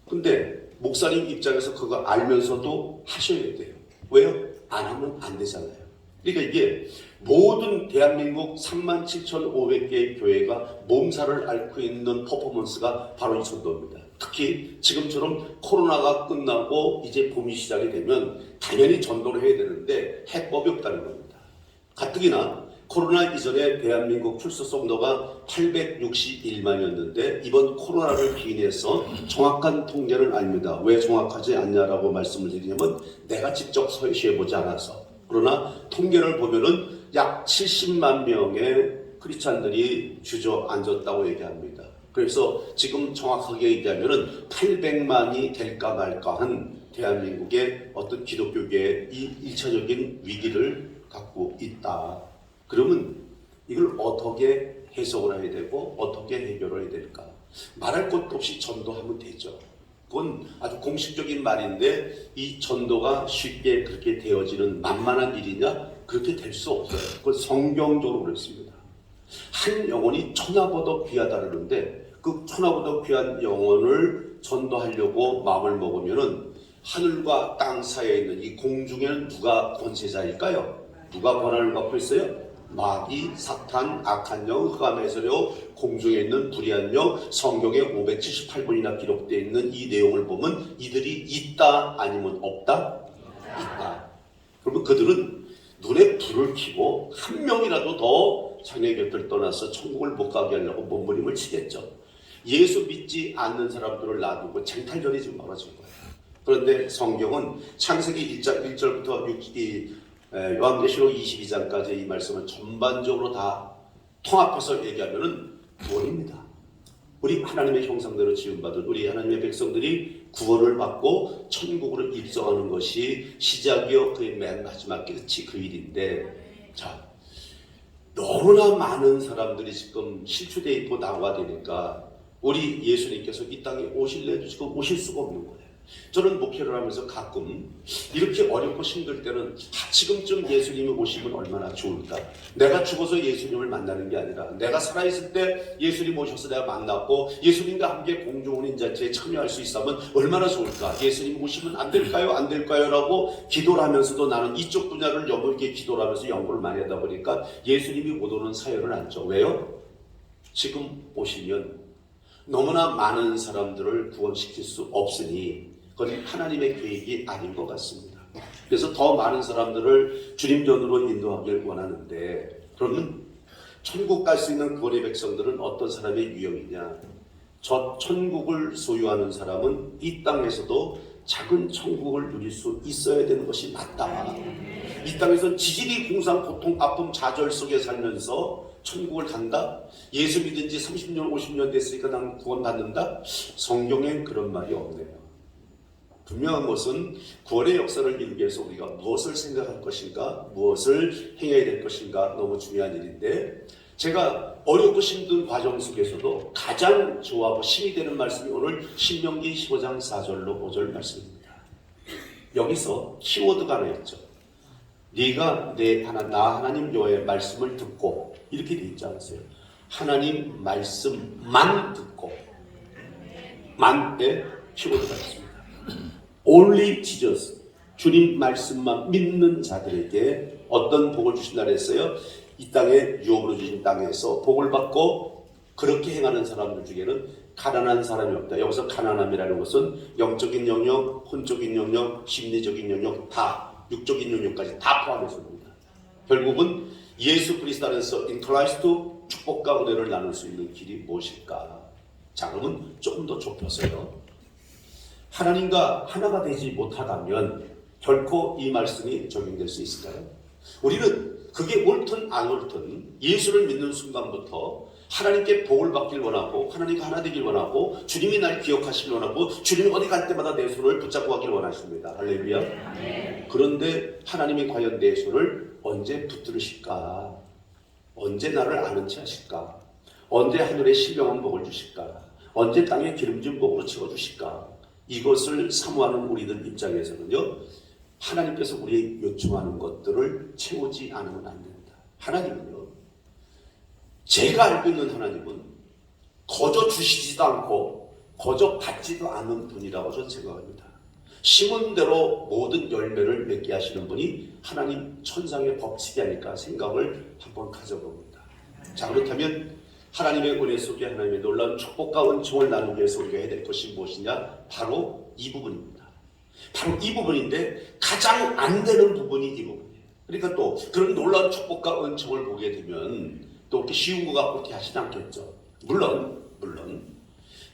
근데 목사님 입장에서 그거 알면서도 하셔야 돼요. 왜요? 안 하면 안 되잖아요. 그러니까 이게 모든 대한민국 37,500개의 교회가 몸살을 앓고 있는 퍼포먼스가 바로 이 전도입니다. 특히 지금처럼 코로나가 끝나고 이제 봄이 시작이 되면 당연히 전도를 해야 되는데 해법이 없다는 겁니다. 가뜩이나 코로나 이전에 대한민국 출소 성도가 861만이었는데 이번 코로나를 기인해서 정확한 통계는 아닙니다. 왜 정확하지 않냐라고 말씀을 드리냐면 내가 직접 서시해보지 않아서. 그러나 통계를 보면은 약 70만 명의 크리스찬들이 주저앉았다고 얘기합니다. 그래서 지금 정확하게 얘기하면은 800만이 될까 말까 한 대한민국의 어떤 기독교계의 이 1차적인 위기를 갖고 있다. 그러면 이걸 어떻게 해석을 해야 되고 어떻게 해결을 해야 될까? 말할 것도 없이 전도하면 되죠. 그건 아주 공식적인 말인데 이 전도가 쉽게 그렇게 되어지는 만만한 일이냐? 그렇게 될 수 없어요. 그건 성경적으로 그렇습니다. 한 영혼이 천하보다 귀하다 그러는데 그 천하보다 귀한 영혼을 전도하려고 마음을 먹으면은 하늘과 땅 사이에 있는 이 공중에는 누가 권세자일까요? 누가 권한을 갖고 있어요? 마귀, 사탄, 악한 영, 흑암의 세력, 공중에 있는 불의한 영, 성경에 578번이나 기록되어 있는 이 내용을 보면 이들이 있다 아니면 없다? 있다. 그러면 그들은 눈에 불을 켜고 한 명이라도 더 자녀의 곁을 떠나서 천국을 못 가게 하려고 몸부림을 치겠죠. 예수 믿지 않는 사람들을 놔두고 쟁탈전이 지금 벌어진 거예요. 그런데 성경은 창세기 1절부터 요한계시록 22장까지 이 말씀을 전반적으로 다 통합해서 얘기하면은 구원입니다. 우리 하나님의 형상대로 지음받은 우리 하나님의 백성들이 구원을 받고 천국으로 입성하는 것이 시작이요 그의 맨 마지막 끝이 그 일인데, 자, 너무나 많은 사람들이 지금 실추되어 있고 나와 되니까 우리 예수님께서 이 땅에 오실래도 지금 오실 수가 없는 거예요. 저는 목회를 하면서 가끔 이렇게 어렵고 힘들 때는 지금쯤 예수님이 오시면 얼마나 좋을까? 내가 죽어서 예수님을 만나는 게 아니라 내가 살아있을 때 예수님 오셔서 내가 만났고 예수님과 함께 공중원 인자체에 참여할 수 있다면 얼마나 좋을까? 예수님 오시면 안 될까요? 안 될까요? 라고 기도를 하면서도 나는 이쪽 분야를 여보게 기도를 하면서 연구를 많이 하다 보니까 예수님이 못 오는 사연을 안죠. 왜요? 지금 오시면 너무나 많은 사람들을 구원시킬 수 없으니 그건 하나님의 계획이 아닌 것 같습니다. 그래서 더 많은 사람들을 주님 전으로 인도하길 원하는데, 그러면 천국 갈 수 있는 구원의 백성들은 어떤 사람의 유형이냐? 저 천국을 소유하는 사람은 이 땅에서도 작은 천국을 누릴 수 있어야 되는 것이 맞다. 이 땅에서 지질이 공상 고통 아픔 좌절 속에 살면서 천국을 간다? 예수 믿은 지 30년 50년 됐으니까 난 구원 받는다? 성경엔 그런 말이 없네요. 분명한 것은 구원의 역사를 이루기 위해서 우리가 무엇을 생각할 것인가, 무엇을 행해야 될 것인가 너무 중요한 일인데, 제가 어렵고 힘든 과정 속에서도 가장 좋아하고 힘이 되는 말씀이 오늘 신명기 15장 4절로 5절 말씀입니다. 여기서 키워드가 하나 있죠. 네가 나 하나님 여호와의 말씀을 듣고, 이렇게 돼 있지 않았어요? 하나님 말씀만 듣고, 만에 키워드가 있습니다. Only Jesus, 주님 말씀만 믿는 자들에게 어떤 복을 주신다 그랬어요? 이 땅에 유업으로 주신 땅에서 복을 받고 그렇게 행하는 사람들 중에는 가난한 사람이 없다. 여기서 가난함이라는 것은 영적인 영역, 혼적인 영역, 심리적인 영역, 다 육적인 영역까지 다 포함해서입니다. 결국은 예수 그리스도 안에서 in Christ 축복과 은혜를 나눌 수 있는 길이 무엇일까? 자, 그러면 조금 더 좁혀서요. 하나님과 하나가 되지 못하다면 결코 이 말씀이 적용될 수 있을까요? 우리는 그게 옳든 안 옳든 예수를 믿는 순간부터 하나님께 복을 받길 원하고 하나님과 하나 되길 원하고 주님이 날 기억하시길 원하고 주님이 어디 갈 때마다 내 손을 붙잡고 가길 원하십니다. 할렐루야. 그런데 하나님이 과연 내 손을 언제 붙들으실까? 언제 나를 아는 체 하실까? 언제 하늘에 신령한 복을 주실까? 언제 땅에 기름진 복으로 채워주실까? 이것을 사모하는 우리들 입장에서는요, 하나님께서 우리에게 요청하는 것들을 채우지 않으면 안 된다. 하나님은요, 제가 알고 있는 하나님은 거저 주시지도 않고 거저 받지도 않는 분이라고 저는 생각합니다. 심은 대로 모든 열매를 맺게 하시는 분이 하나님 천상의 법칙이 아닐까 생각을 한번 가져봅니다. 자, 그렇다면 하나님의 은혜 속에 하나님의 놀라운 축복과 은총을 나누기 위해서 우리가 해야 될 것이 무엇이냐? 바로 이 부분입니다. 바로 이 부분인데 가장 안 되는 부분이 이 부분이에요. 그러니까 또 그런 놀라운 축복과 은총을 보게 되면 또 그렇게 쉬운 것 같고 그렇게 하시지 않겠죠. 물론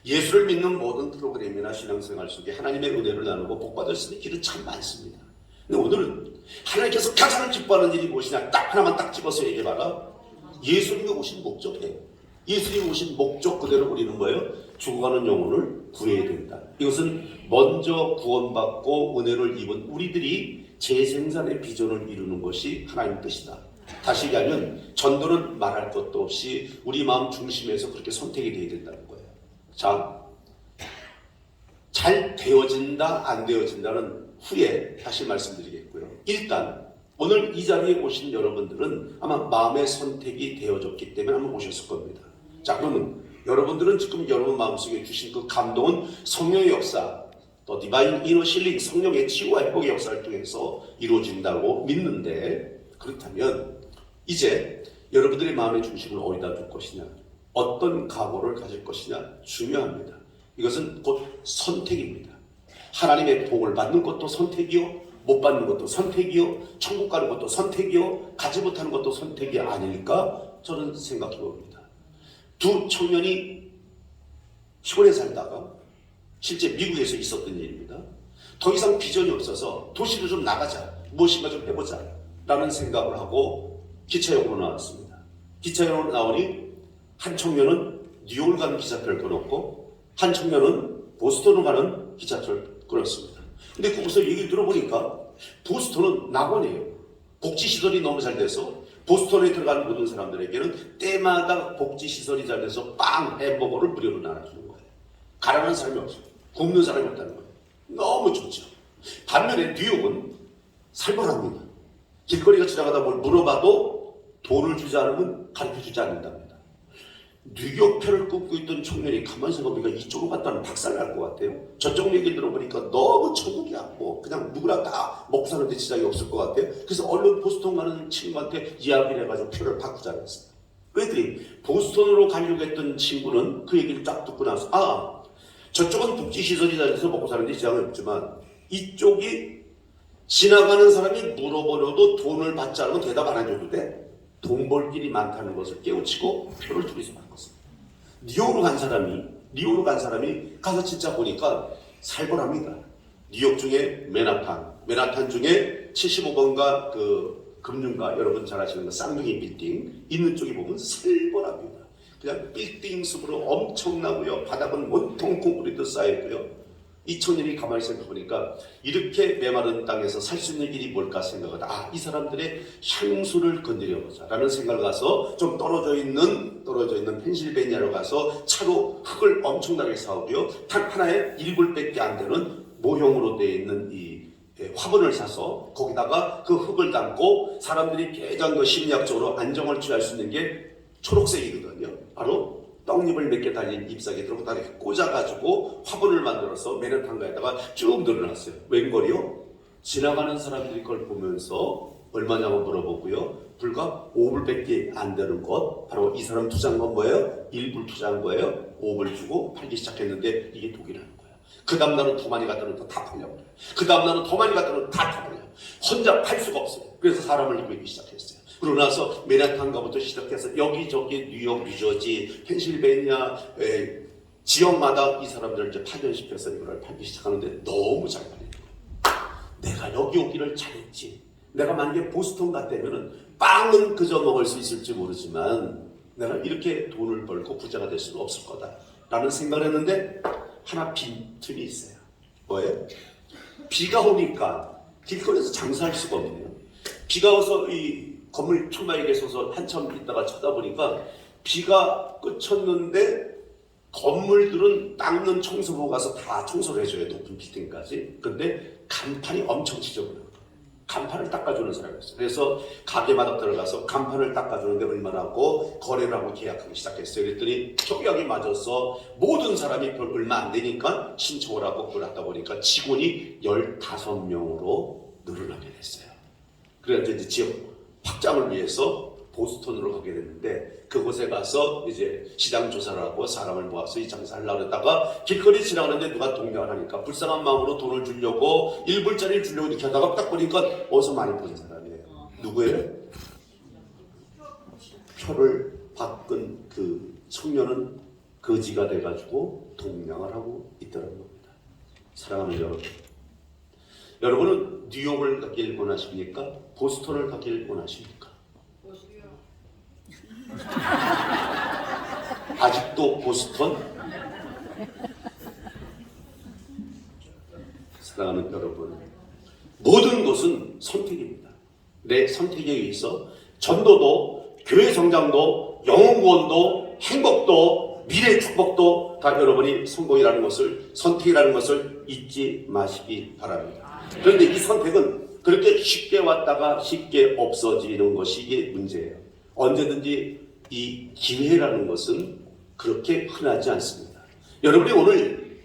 예수를 믿는 모든 프로그램이나 신앙생활 속에 하나님의 은혜를 나누고 복받을 수 있는 길은 참 많습니다. 근데 오늘은 하나님께서 가장 기뻐하는 일이 무엇이냐? 딱 하나만 딱 집어서 얘기해봐라. 예수님이 오신 목적이에요. 예수님이 오신 목적 그대로 우리는 뭐예요? 죽어가는 영혼을 구해야 된다. 이것은 먼저 구원받고 은혜를 입은 우리들이 재생산의 비전을 이루는 것이 하나님의 뜻이다. 다시 얘기하면 전도는 말할 것도 없이 우리 마음 중심에서 그렇게 선택이 되어야 된다는 거예요. 자, 잘 되어진다 안 되어진다는 후에 다시 말씀드리겠고요. 일단 오늘 이 자리에 오신 여러분들은 아마 마음의 선택이 되어졌기 때문에 한번 오셨을 겁니다. 자, 그러면 여러분들은 지금 여러분 마음속에 주신 그 감동은 성령의 역사, 또 디바인 이너 힐링, 성령의 치유와 회복의 역사를 통해서 이루어진다고 믿는데, 그렇다면 이제 여러분들의 마음의 중심을 어디다 둘 것이냐, 어떤 각오를 가질 것이냐 중요합니다. 이것은 곧 선택입니다. 하나님의 복을 받는 것도 선택이요, 못 받는 것도 선택이요, 천국 가는 것도 선택이요, 가지 못하는 것도 선택이 아닐까 저는 생각해 봅니다. 두 청년이 시골에 살다가 실제 미국에서 있었던 일입니다. 더 이상 비전이 없어서 도시로 좀 나가자, 무엇인가 좀 해보자 라는 생각을 하고 기차역으로 나왔습니다. 기차역으로 나오니 한 청년은 뉴욕을 가는 기차표를 끊었고 한 청년은 보스턴으로 가는 기차표를 끊었습니다. 근데 거기서 얘기를 들어보니까 보스턴은 낙원이에요. 복지시설이 너무 잘 돼서 보스턴에 들어가는 모든 사람들에게는 때마다 복지시설이 잘 돼서 빵, 햄버거를 무료로 나눠주는 거예요. 가난한 사람이 없어요. 굶는 사람이 없다는 거예요. 너무 좋죠. 반면에 뉴욕은 살벌합니다. 길거리가 지나가다 뭘 물어봐도 돈을 주지 않으면 가르쳐주지 않는답니다. 뉴욕표를 끊고 있던 청년이 가만히 생각해보니까 이쪽으로 갔다는 박살날 것 같아요. 저쪽 얘기 들어보니까 너무 천국이 같고 그냥 누구나 다 먹고 사는데 지장이 없을 것 같아요. 그래서 얼른 보스턴 가는 친구한테 이야기를 해가지고 표를 바꾸자고 했어요. 그랬더니 보스턴으로 가려고 했던 친구는 그 얘기를 딱 듣고 나서 저쪽은 복지시설이 잘 돼서 먹고 사는데 지장이 없지만 이쪽이 지나가는 사람이 물어보려도 돈을 받지 않으면 대답 안 해줘도 돼. 돈 벌 길이 많다는 것을 깨우치고 표를 둘이서 바꿨어요. 뉴욕으로 간 사람이 가서 진짜 보니까 살벌합니다. 뉴욕 중에 맨하탄 중에 75번가 그 금융가, 여러분 잘 아시는 거 쌍둥이 빌딩 있는 쪽에 보면 살벌합니다. 그냥 빌딩 숲으로 엄청나고요. 바닥은 온통 콘크리트 쌓여있고요. 이 청년이 가만히 생각해보니까 이렇게 메마른 땅에서 살 수 있는 길이 뭘까 생각하다 이 사람들의 향수를 건드려보자 라는 생각을 가서 좀 떨어져 있는 펜실베니아로 가서 차로 흙을 엄청나게 사오고요. 단 하나에 1불밖에 안 되는 모형으로 되어 있는 이 화분을 사서 거기다가 그 흙을 담고 사람들이 가장 심리학적으로 안정을 취할 수 있는 게 초록색이거든요. 바로 떡잎을 몇 개 달린 잎사귀 들고 다리 꽂아가지고 화분을 만들어서 메르탄가에다가 쭉 늘어놨어요. 웬걸이요? 지나가는 사람들이 그걸 보면서 얼마냐고 물어보고요. 불과 5불밖에 안 되는 것, 바로 이 사람 투자한 건 뭐예요? 1불 투자한 거예요. 5불 주고 팔기 시작했는데 이게 독이라는 거예요. 그 다음 날은 더 많이 갖다 놓으면 다 팔려버려요. 그 다음 날은 더 많이 갖다 놓으면 다 팔려요. 혼자 팔 수가 없어요. 그래서 사람을 이기기 시작했어요. 그러고 나서 맨하탄가부터 시작해서 여기저기 뉴욕, 뉴저지, 펜실베니아 지역마다 이 사람들을 이제 파견시켜서 이걸 팔기 시작하는데 너무 잘 팔리는 거예요. 내가 여기 오기를 잘했지. 내가 만약에 보스턴 갔다면은 빵은 그저 먹을 수 있을지 모르지만 내가 이렇게 돈을 벌고 부자가 될 수는 없을 거다라는 생각을 했는데 하나 빈틈이 있어요. 뭐예요? 비가 오니까 길거리에서 장사할 수가 없네요. 비가 와서 이 건물 천막에 서서 한참 있다가 쳐다보니까 비가 그쳤는데 건물들은 닦는 청소부 가서 다 청소를 해줘요. 높은 빌딩까지. 근데 간판이 엄청 지저분해요. 간판을 닦아주는 사람이었어요. 그래서 가게마다 들어가서 간판을 닦아주는데 얼마나 하고 거래를 하고 계약하기 시작했어요. 그랬더니 협약이 맞아서 모든 사람이 별 얼마 안 되니까 신청을 하고 그걸 하다 보니까 직원이 15명으로 늘어나게 됐어요. 그래서 이제 지역 확장을 위해서 보스턴으로 가게 됐는데 그곳에 가서 이제 시장 조사를 하고 사람을 모아서 이 장사를 하려고 했다가 길거리 지나가는데 누가 동냥을 하니까 불쌍한 마음으로 돈을 주려고 1불짜리를 주려고 이렇게 하다가 딱 보니까 어디서 많이 본 사람이에요. 누구예요? 표를 바꾼 그 청년은 거지가 돼가지고 동냥을 하고 있더라는 겁니다. 사랑하는 여러분, 여러분은 뉴욕을 가길 원하십니까? 보스턴을 가길 원하십니까? 아직도 보스턴? 사랑하는 여러분, 모든 것은 선택입니다. 내 선택에 의해서 전도도, 교회 성장도, 영혼 구원도, 행복도, 미래 축복도 다 여러분이 성공이라는 것을, 선택이라는 것을 잊지 마시기 바랍니다. 그런데 이 선택은 그렇게 쉽게 왔다가 쉽게 없어지는 것이 이게 문제예요. 언제든지 이 기회라는 것은 그렇게 흔하지 않습니다. 여러분이 오늘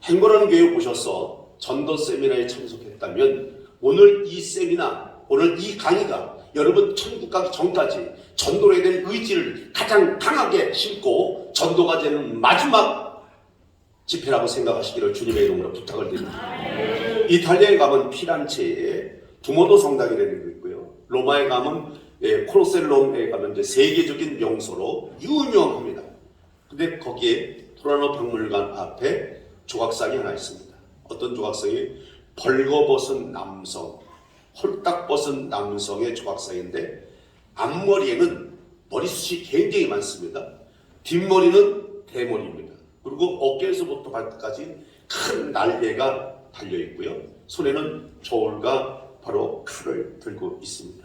행보라는 교회 오셔서 전도 세미나에 참석했다면 오늘 이 세미나, 오늘 이 강의가 여러분 천국 가기 전까지 전도로 해야 될 의지를 가장 강하게 심고 전도가 되는 마지막 집회라고 생각하시기를 주님의 이름으로 부탁을 드립니다. 이탈리아에 가면 피란체에 두모도 성당이라는 게 있고요. 로마에 가면 콜로셀롬에 가면 이제 세계적인 명소로 유명합니다. 근데 거기에 토라노 박물관 앞에 조각상이 하나 있습니다. 어떤 조각상이 벌거벗은 남성, 홀딱 벗은 남성의 조각상인데 앞머리에는 머리숱이 굉장히 많습니다. 뒷머리는 대머리입니다. 그리고 어깨에서부터 발끝까지 큰 날개가 달려 있고요. 손에는 저울과 바로 칼을 들고 있습니다.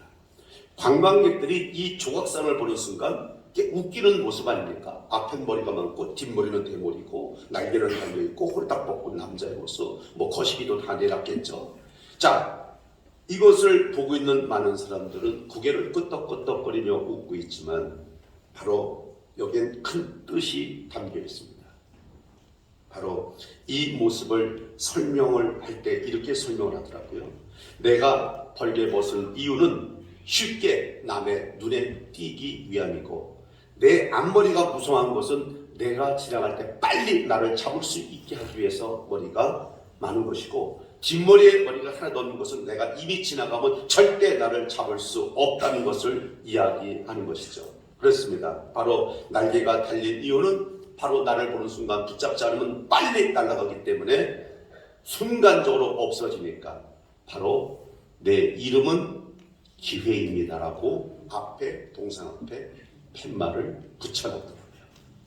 관광객들이 이 조각상을 보는 순간 웃기는 모습 아닙니까? 앞엔 머리가 많고 뒷머리는 대머리고 날개는 달려있고 홀딱 벗고 남자의 모습, 뭐 거시기도 다 내놨겠죠. 자, 이것을 보고 있는 많은 사람들은 고개를 끄덕끄덕거리며 웃고 있지만 바로 여기엔 큰 뜻이 담겨 있습니다. 바로 이 모습을 설명을 할 때 이렇게 설명을 하더라고요. 내가 벌게 벗은 이유는 쉽게 남의 눈에 띄기 위함이고 내 앞머리가 무성한 것은 내가 지나갈 때 빨리 나를 잡을 수 있게 하기 위해서 머리가 많은 것이고 뒷머리에 머리가 하나 더 없는 것은 내가 이미 지나가면 절대 나를 잡을 수 없다는 것을 이야기하는 것이죠. 그렇습니다. 바로 날개가 달린 이유는 바로 나를 보는 순간 붙잡지 않으면 빨리 날아가기 때문에 순간적으로 없어지니까 바로 내 이름은 기회입니다라고 앞에 동상 앞에 팻말을 붙여놨더라고요.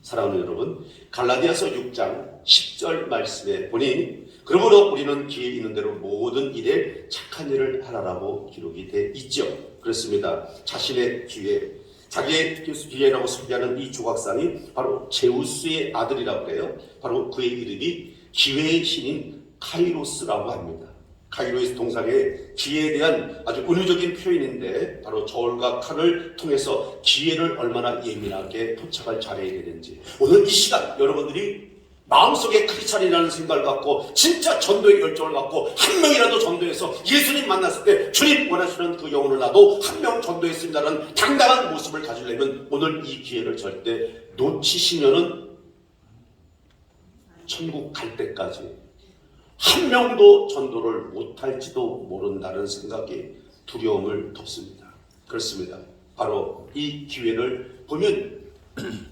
사랑하는 여러분, 갈라디아서 6장 10절 말씀에 보니 그러므로 우리는 기회 있는 대로 모든 일에 착한 일을 하라라고 기록이 돼 있죠. 그렇습니다. 자신의 기회, 자기의 기회라고 소개하는 이 조각상이 바로 제우스의 아들이라고 해요. 바로 그의 이름이 기회의 신인 카이로스라고 합니다. 카이로의 동상에 기회에 대한 아주 은유적인 표현인데 바로 저울과 칼을 통해서 기회를 얼마나 예민하게 포착을 잘해야 되는지 오늘 이 시간 여러분들이 마음속에 크리스찬이라는 생각을 갖고 진짜 전도의 열정을 갖고 한 명이라도 전도해서 예수님 만났을 때 주님 원하시는 그 영혼을 나도 한 명 전도했습니다라는 당당한 모습을 가지려면 오늘 이 기회를 절대 놓치시면은 천국 갈 때까지 한 명도 전도를 못할지도 모른다는 생각이 두려움을 덮습니다. 그렇습니다. 바로 이 기회를 보면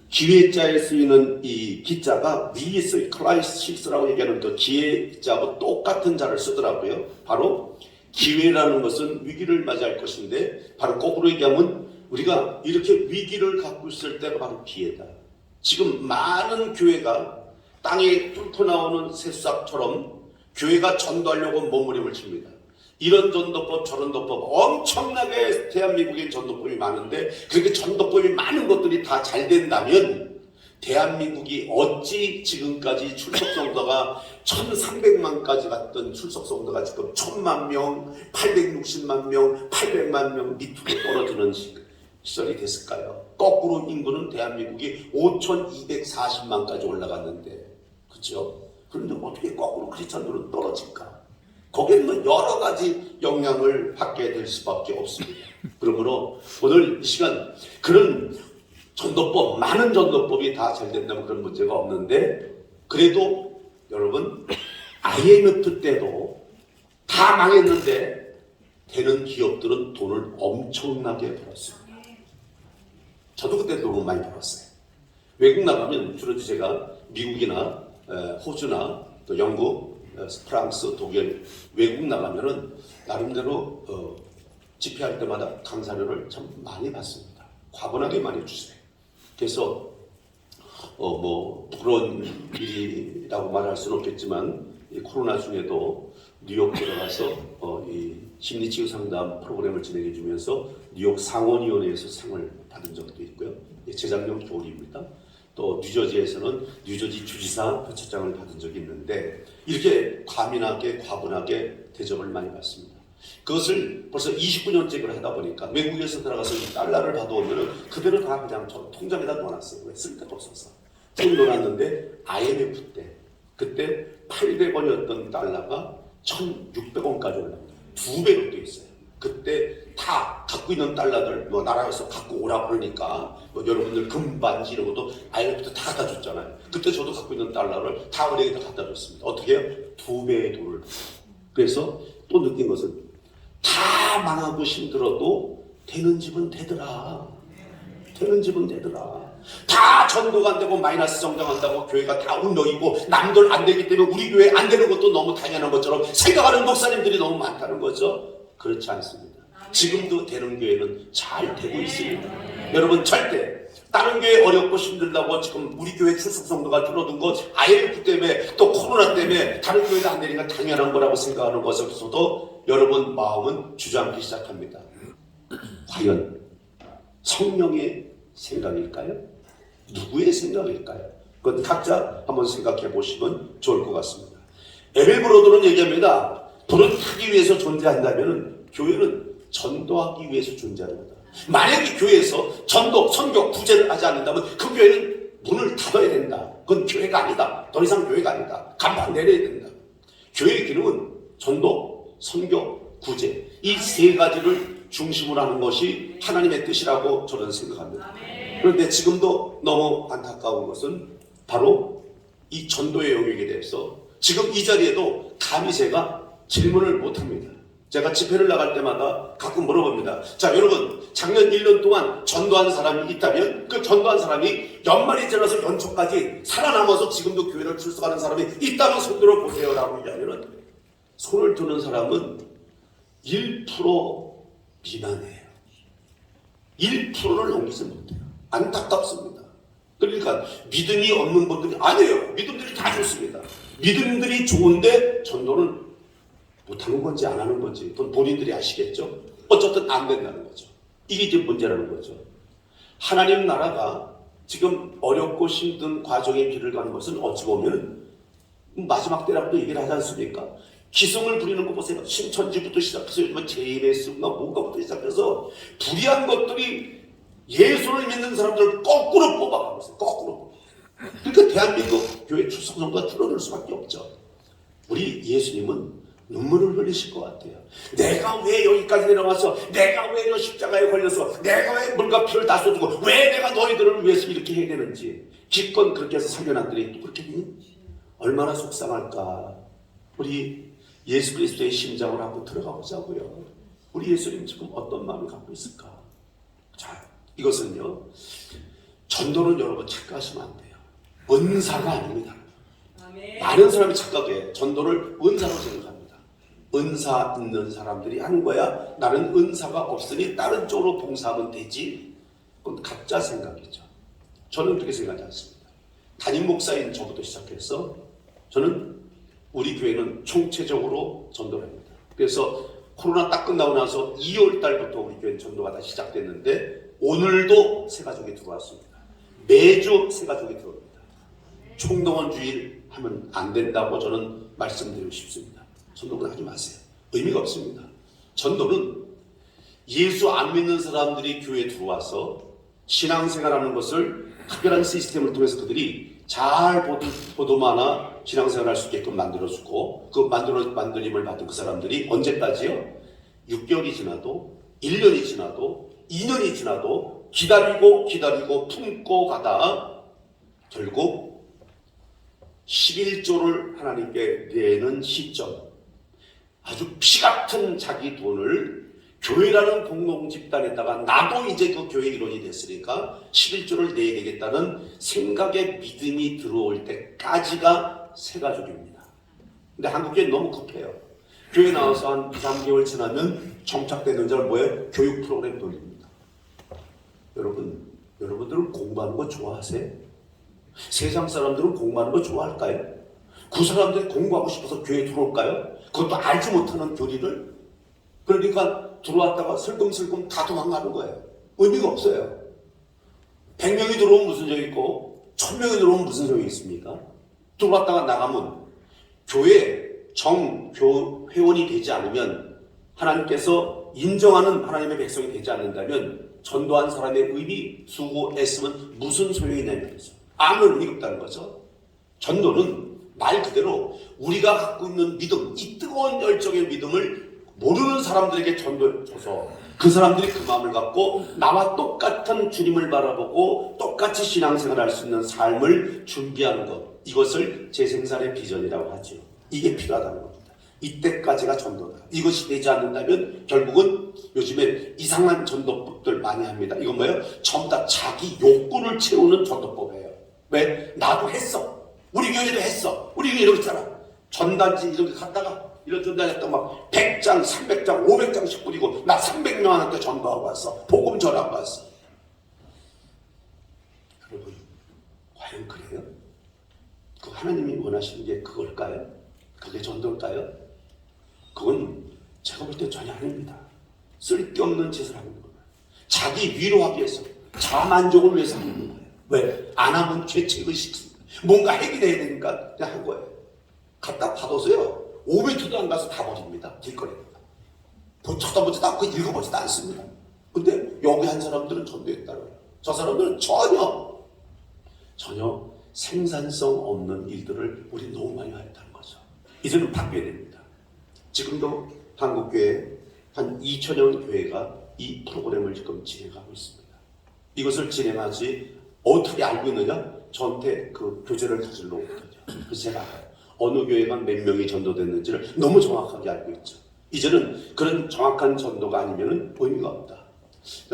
기회자에 쓰이는 이 기자가 위에 쓰인 크라이시스라고 얘기하는 그 기회자하고 똑같은 자를 쓰더라고요. 바로 기회라는 것은 위기를 맞이할 것인데 바로 거꾸로 얘기하면 우리가 이렇게 위기를 갖고 있을 때가 바로 기회다. 지금 많은 교회가 땅에 뚫고 나오는 새싹처럼 교회가 전도하려고 몸부림을 칩니다. 이런 전도법 저런 전도법 엄청나게 대한민국에 전도법이 많은데 그렇게 전도법이 많은 것들이 다 잘 된다면 대한민국이 어찌 지금까지 출석 성도가 1300만까지 갔던 출석 성도가 지금 1000만 명, 860만 명, 800만 명 밑으로 떨어지는 시절이 됐을까요? 거꾸로 인구는 대한민국이 5240만까지 올라갔는데, 그렇죠? 그런데 어떻게 거꾸로 크리스찬들은 떨어질까? 거기에는 뭐 여러 가지 영향을 받게 될 수밖에 없습니다. 그러므로 오늘 이 시간 그런 전도법, 많은 전도법이 다 잘 된다면 그런 문제가 없는데, 그래도 여러분 IMF 때도 다 망했는데 되는 기업들은 돈을 엄청나게 벌었습니다. 저도 그때 돈을 많이 벌었어요. 외국 나가면 주로 제가 미국이나 호주나 또 영국, 프랑스, 독일 외국 나가면은 나름대로 집회할 때마다 강사료를 참 많이 받습니다. 과분하게 많이 주세요. 그래서 뭐 부러운 일이라고 말할 수는 없겠지만 이 코로나 중에도 뉴욕 들어가서 이 심리치유 상담 프로그램을 진행해 주면서 뉴욕 상원위원회에서 상을 받은 적도 있고요. 재작년 겨울입니다. 또 뉴저지에서는 뉴저지 주지사 표창장을 받은 적이 있는데 이렇게 과민하게 과분하게 대접을 많이 받습니다. 그것을 벌써 29년째 그걸 하다 보니까 외국에서 들어가서 이 달러를 받아오면 그대로 다 그냥 저 통장에다 넣어놨어요. 왜? 쓸 데가 없어서. 쭉 넣어놨는데 IMF 때 그때 800원이었던 달러가 1,600원까지 올라갑니다. 2배로 돼 있어요. 그때 다 갖고 있는 달러들 뭐 나라에서 갖고 오라 그러니까 뭐 여러분들 금반지 이런 것도 IMF 다 갖다 줬잖아요. 그때 저도 갖고 있는 달러를 다 은행에다 갖다 줬습니다. 어떻게 해요? 2배의 돈을. 그래서 또 느낀 것은 다 망하고 힘들어도 되는 집은 되더라. 되는 집은 되더라. 다 전도가 안 되고 마이너스 성장한다고 교회가 다 운명이고 남들 안 되기 때문에 우리 교회 안 되는 것도 너무 당연한 것처럼 생각하는 목사님들이 너무 많다는 거죠. 그렇지 않습니다. 지금도 되는 교회는 잘 되고 있습니다. 여러분 절대 다른 교회 어렵고 힘들다고 지금 우리 교회 출석 성도가 줄어든 거 IMF 때문에 또 코로나 때문에 다른 교회도 안 되니까 당연한 거라고 생각하는 것에서도 여러분 마음은 주저앉기 시작합니다. 과연 성령의 생각일까요? 누구의 생각일까요? 그건 각자 한번 생각해 보시면 좋을 것 같습니다. 에벨 브로드는 얘기합니다. 불은 타기 위해서 존재한다면 교회는 전도하기 위해서 존재하는 거다. 만약에 교회에서 전도, 선교, 구제를 하지 않는다면 그 교회는 문을 닫아야 된다. 그건 교회가 아니다. 더 이상 교회가 아니다. 간판 내려야 된다. 교회의 기능은 전도, 선교, 구제 이 세 가지를 중심으로 하는 것이 하나님의 뜻이라고 저는 생각합니다. 그런데 지금도 너무 안타까운 것은 바로 이 전도의 영역에 대해서 지금 이 자리에도 감히 제가 질문을 못합니다. 제가 집회를 나갈 때마다 가끔 물어봅니다. 자, 여러분 작년 1년 동안 전도한 사람이 있다면 그 전도한 사람이 연말이 지나서 연초까지 살아남아서 지금도 교회를 출석하는 사람이 있다면 손 들어보세요 라고 얘기하면 손을 드는 사람은 1% 미만이에요. 1%를 넘기지 못해요. 안타깝습니다. 그러니까 믿음이 없는 분들이 아니에요. 믿음들이 다 좋습니다. 믿음들이 좋은데 전도는 못하는 건지 안 하는 건지 본인들이 아시겠죠? 어쨌든 안 된다는 거죠. 이게 이제 문제라는 거죠. 하나님 나라가 지금 어렵고 힘든 과정의 길을 가는 것은 어찌 보면 마지막 때라고도 얘기를 하지 않습니까? 기승을 부리는 거 보세요. 신천지부터 시작해서 요즘은 JMS나 뭐가부터 시작해서 불의한 것들이 예수를 믿는 사람들을 거꾸로 뽑아가고 있어요. 거꾸로. 그러니까 대한민국 교회 출석 정도가 줄어들 수밖에 없죠. 우리 예수님은 눈물을 흘리실 것 같아요. 내가 왜 여기까지 내려와서 내가 왜 이 십자가에 걸려서 내가 왜 물과 피를 다 쏟고 왜 내가 너희들을 위해서 이렇게 해야 되는지 기껏 그렇게 해서 살려놨더니 또 그렇게 되니 얼마나 속상할까. 우리 예수 그리스도의 심장으로 한번 들어가 보자고요. 우리 예수님 지금 어떤 마음을 갖고 있을까. 자, 이것은요 전도는 여러분 착각하시면 안 돼요. 은사가 아닙니다. 많은 사람이 착각해. 전도를 은사로 생각합니다. 은사 있는 사람들이 하는 거야. 나는 은사가 없으니 다른 쪽으로 봉사하면 되지. 그건 가짜 생각이죠. 저는 그렇게 생각하지 않습니다. 담임 목사인 저부터 시작해서 저는 우리 교회는 총체적으로 전도를 합니다. 그래서 코로나 딱 끝나고 나서 2월 달부터 우리 교회 전도가 다시 시작됐는데 오늘도 새 가족이 들어왔습니다. 매주 새가족이 들어옵니다. 총동원주의 하면 안 된다고 저는 말씀드리고 싶습니다. 전도는 하지 마세요. 의미가 없습니다. 전도는 예수 안 믿는 사람들이 교회에 들어와서 신앙생활하는 것을 특별한 시스템을 통해서 그들이 잘 보도마나 신앙생활할 수 있게끔 만들어주고 그 만들림을 받은 그 사람들이 언제까지요? 6개월이 지나도 1년이 지나도 2년이 지나도 기다리고 품고 가다 결국 11조를 하나님께 내는 시점, 아주 피같은 자기 돈을 교회라는 공동집단에다가 나도 이제 그 교회 일원이 됐으니까 11조를 내야 되겠다는 생각에 믿음이 들어올 때까지가 새가족입니다. 근데 한국교회 너무 급해요. 교회 나와서 한 2, 3개월 지나면 정착되는 줄 뭐예요? 교육 프로그램 돌립니다. 여러분들은 공부하는 거 좋아하세요? 세상 사람들은 공부하는 거 좋아할까요? 그 사람들이 공부하고 싶어서 교회에 들어올까요? 그것도 알지 못하는 교리를? 그러니까 들어왔다가 슬금슬금 다 도망가는 거예요. 의미가 없어요. 100명이 들어오면 무슨 소용이 있고 1000명이 들어오면 무슨 소용이 있습니까? 들어왔다가 나가면 교회 회원이 되지 않으면 하나님께서 인정하는 하나님의 백성이 되지 않는다면 전도한 사람의 의미, 수고, 애쓰면 무슨 소용이 있냐면서 아무 의미가 없다는 거죠. 전도는 말 그대로 우리가 갖고 있는 믿음, 이 뜨거운 열정의 믿음을 모르는 사람들에게 전도해줘서 그 사람들이 그 마음을 갖고 나와 똑같은 주님을 바라보고 똑같이 신앙생활을 할 수 있는 삶을 준비하는 것, 이것을 재생산의 비전이라고 하죠. 이게 필요하다는 겁니다. 이때까지가 전도다. 이것이 되지 않는다면 결국은 요즘에 이상한 전도법들 많이 합니다. 이건 뭐예요? 전부 다 자기 욕구를 채우는 전도법이에요. 왜? 나도 했어. 우리 교회도 했어. 우리 교회 이러잖아. 전단지 이렇게 갔다가 이런 전단지했다가 막 100장, 300장, 500장씩 뿌리고 나 300명한테 전도하고 왔어. 복음 전하고 왔어. 여러분, 과연 그래요? 그 하나님이 원하시는 게 그걸까요? 그게 전도일까요? 그건 제가 볼 때 전혀 아닙니다. 쓸데없는 짓을 하는 거예요. 자기 위로하기 위해서, 자만족을 위해서 하는 거예요. 왜? 안 하면 죄책을 싣습니다. 뭔가 해결해야 되니까 그냥 한 거예요. 갖다 받아서요. 5m도 안 가서 다 버립니다. 길거리입니다. 쳐다보지도 않고 읽어보지도 않습니다. 근데 여기 한 사람들은 전도했다고요. 저 사람들은 전혀 생산성 없는 일들을 우리 너무 많이 했다는 거죠. 이제는 바뀌어야 됩니다. 지금도 한국교회 한 2000여 교회가 이 프로그램을 지금 진행하고 있습니다. 이것을 진행하지 어떻게 알고 있느냐? 저한테 그 교재를 가지러 오거든요. 그래서 제가 알아요. 어느 교회만 몇 명이 전도됐는지를 너무 정확하게 알고 있죠. 이제는 그런 정확한 전도가 아니면 의미가 없다.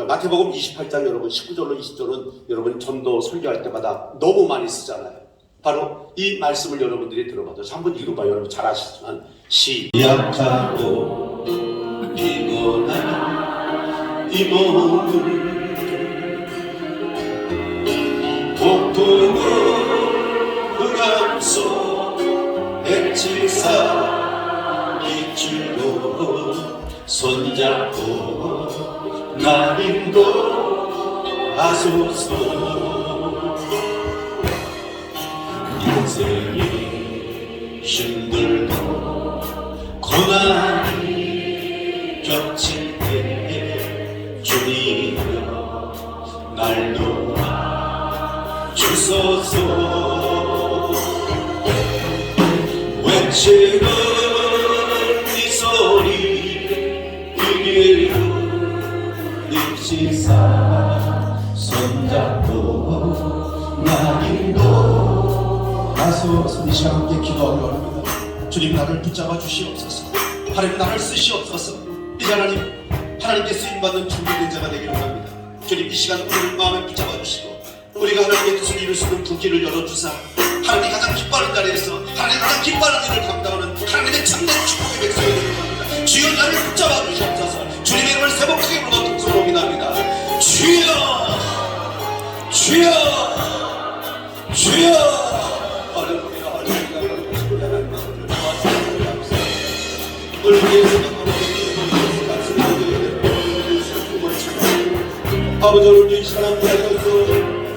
마태복음 28장 여러분 19절로 20절은 여러분 전도 설교할 때마다 너무 많이 쓰잖아요. 바로 이 말씀을 여러분들이 들어봐도 한번 읽어봐요. 여러분 잘 아시지만 약하고 피곤한 이 몸을 폭풍은 흑암속 백칠사 빛줄로 손잡고 나 인도하소서. 인생이 힘들고 고난이 겹칠 때 주님여 날 도와 주소서. 외치는 이 소리 이기로 립시사 손잡고 나 인도하소서. 이 시간 함께 기도하기 바랍니다. 주님 나를 붙잡아 주시옵소서. 하나님 나를 쓰시옵소서. 이 하나님 하나님께 쓰임받는 준비된 자가 되기를 원합니다. 주님 이 시간 우리를 마음에 붙잡아 주시고 우리가 하나님의 뜻을 이룰 수 있는 그 길을 열어주사 하나님이 가장 기뻐하는 자리에서 하나님이 가장 기뻐하는 일을 감당하는 하나님의 참된 축복의 백성이 되기를 원합니다. 주여 나를 붙잡아 주시옵소서. 주님의 이름을 세복하게 불러 동서로 기도합니다. 주여 주여 주여. 할렐루야 할렐루야. 아버지 오늘 이 시간 함께 하셔서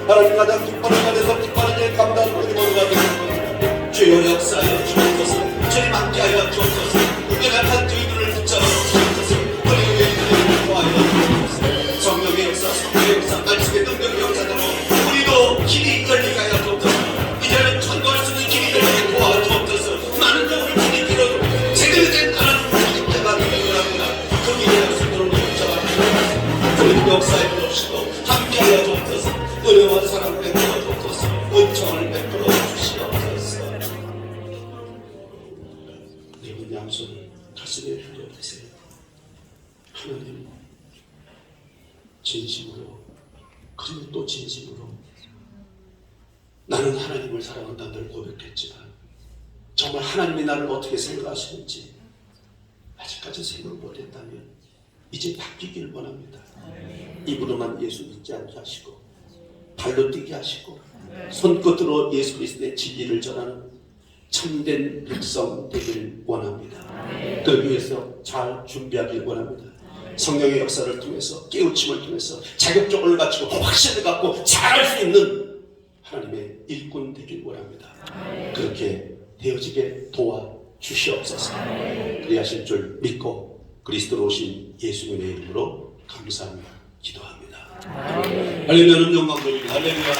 하나님 가장 기뻐하는 자리에서 기뻐하는 일 감당하는 모두가 되는 주여 역사여 주옵소서. 주님 함께하여 주옵소서. 우겨나간 저희들을 붙잡아 주옵소서. 우리의 죄를 구하여 주옵소서. 성령의 역사, 성령의 역사, 말씀의 능력의 역사대로 우리도 길이 열리게 하여 주옵소서. 이제는 전도할 수 있는 길이 열리게 도와 주옵소서. 많은 영혼을 길이 길어도 제대로 된 나라는 자가 되기를 합니다. 그 길의 약속으로 붙잡아 주옵소서. 우리 역사에 부르시고 함께하여 주옵소서. 은혜와 사랑을 베풀어 주옵소서. 은총을 베풀어 주시옵소서. 내분 양손을 가슴에 흘려대세요. 하나님, 진심으로 그리고 또 진심으로 나는 하나님을 사랑한다 늘 고백했지만 정말 하나님이 나를 어떻게 생각하시는지 아직까지 생각을 못했다면 이제 바뀌길 원합니다. 입으로만 예수 믿지 않게 하시고 발로 뛰게 하시고 손끝으로 예수 그리스도의 진리를 전하는 참된 백성 되기를 원합니다. 그 위해서 잘 준비하길 원합니다. 성령의 역사를 통해서 깨우침을 통해서 자격증을 갖추고 확신을 갖고 잘할 수 있는 하나님의 일꾼 되길 원합니다. 그렇게 되어지게 도와주시옵소서. 그리하실 줄 믿고 그리스도로 오신 예수님의 이름으로 감사하며 기도합니다. 할렐루야는 영광돌립니다. 할렐루야.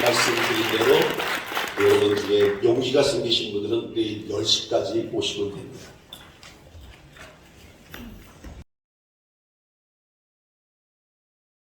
말씀드린 대로 여러분 중에 용기가 생기신 분들은 내일 10시까지 오시면 됩니다.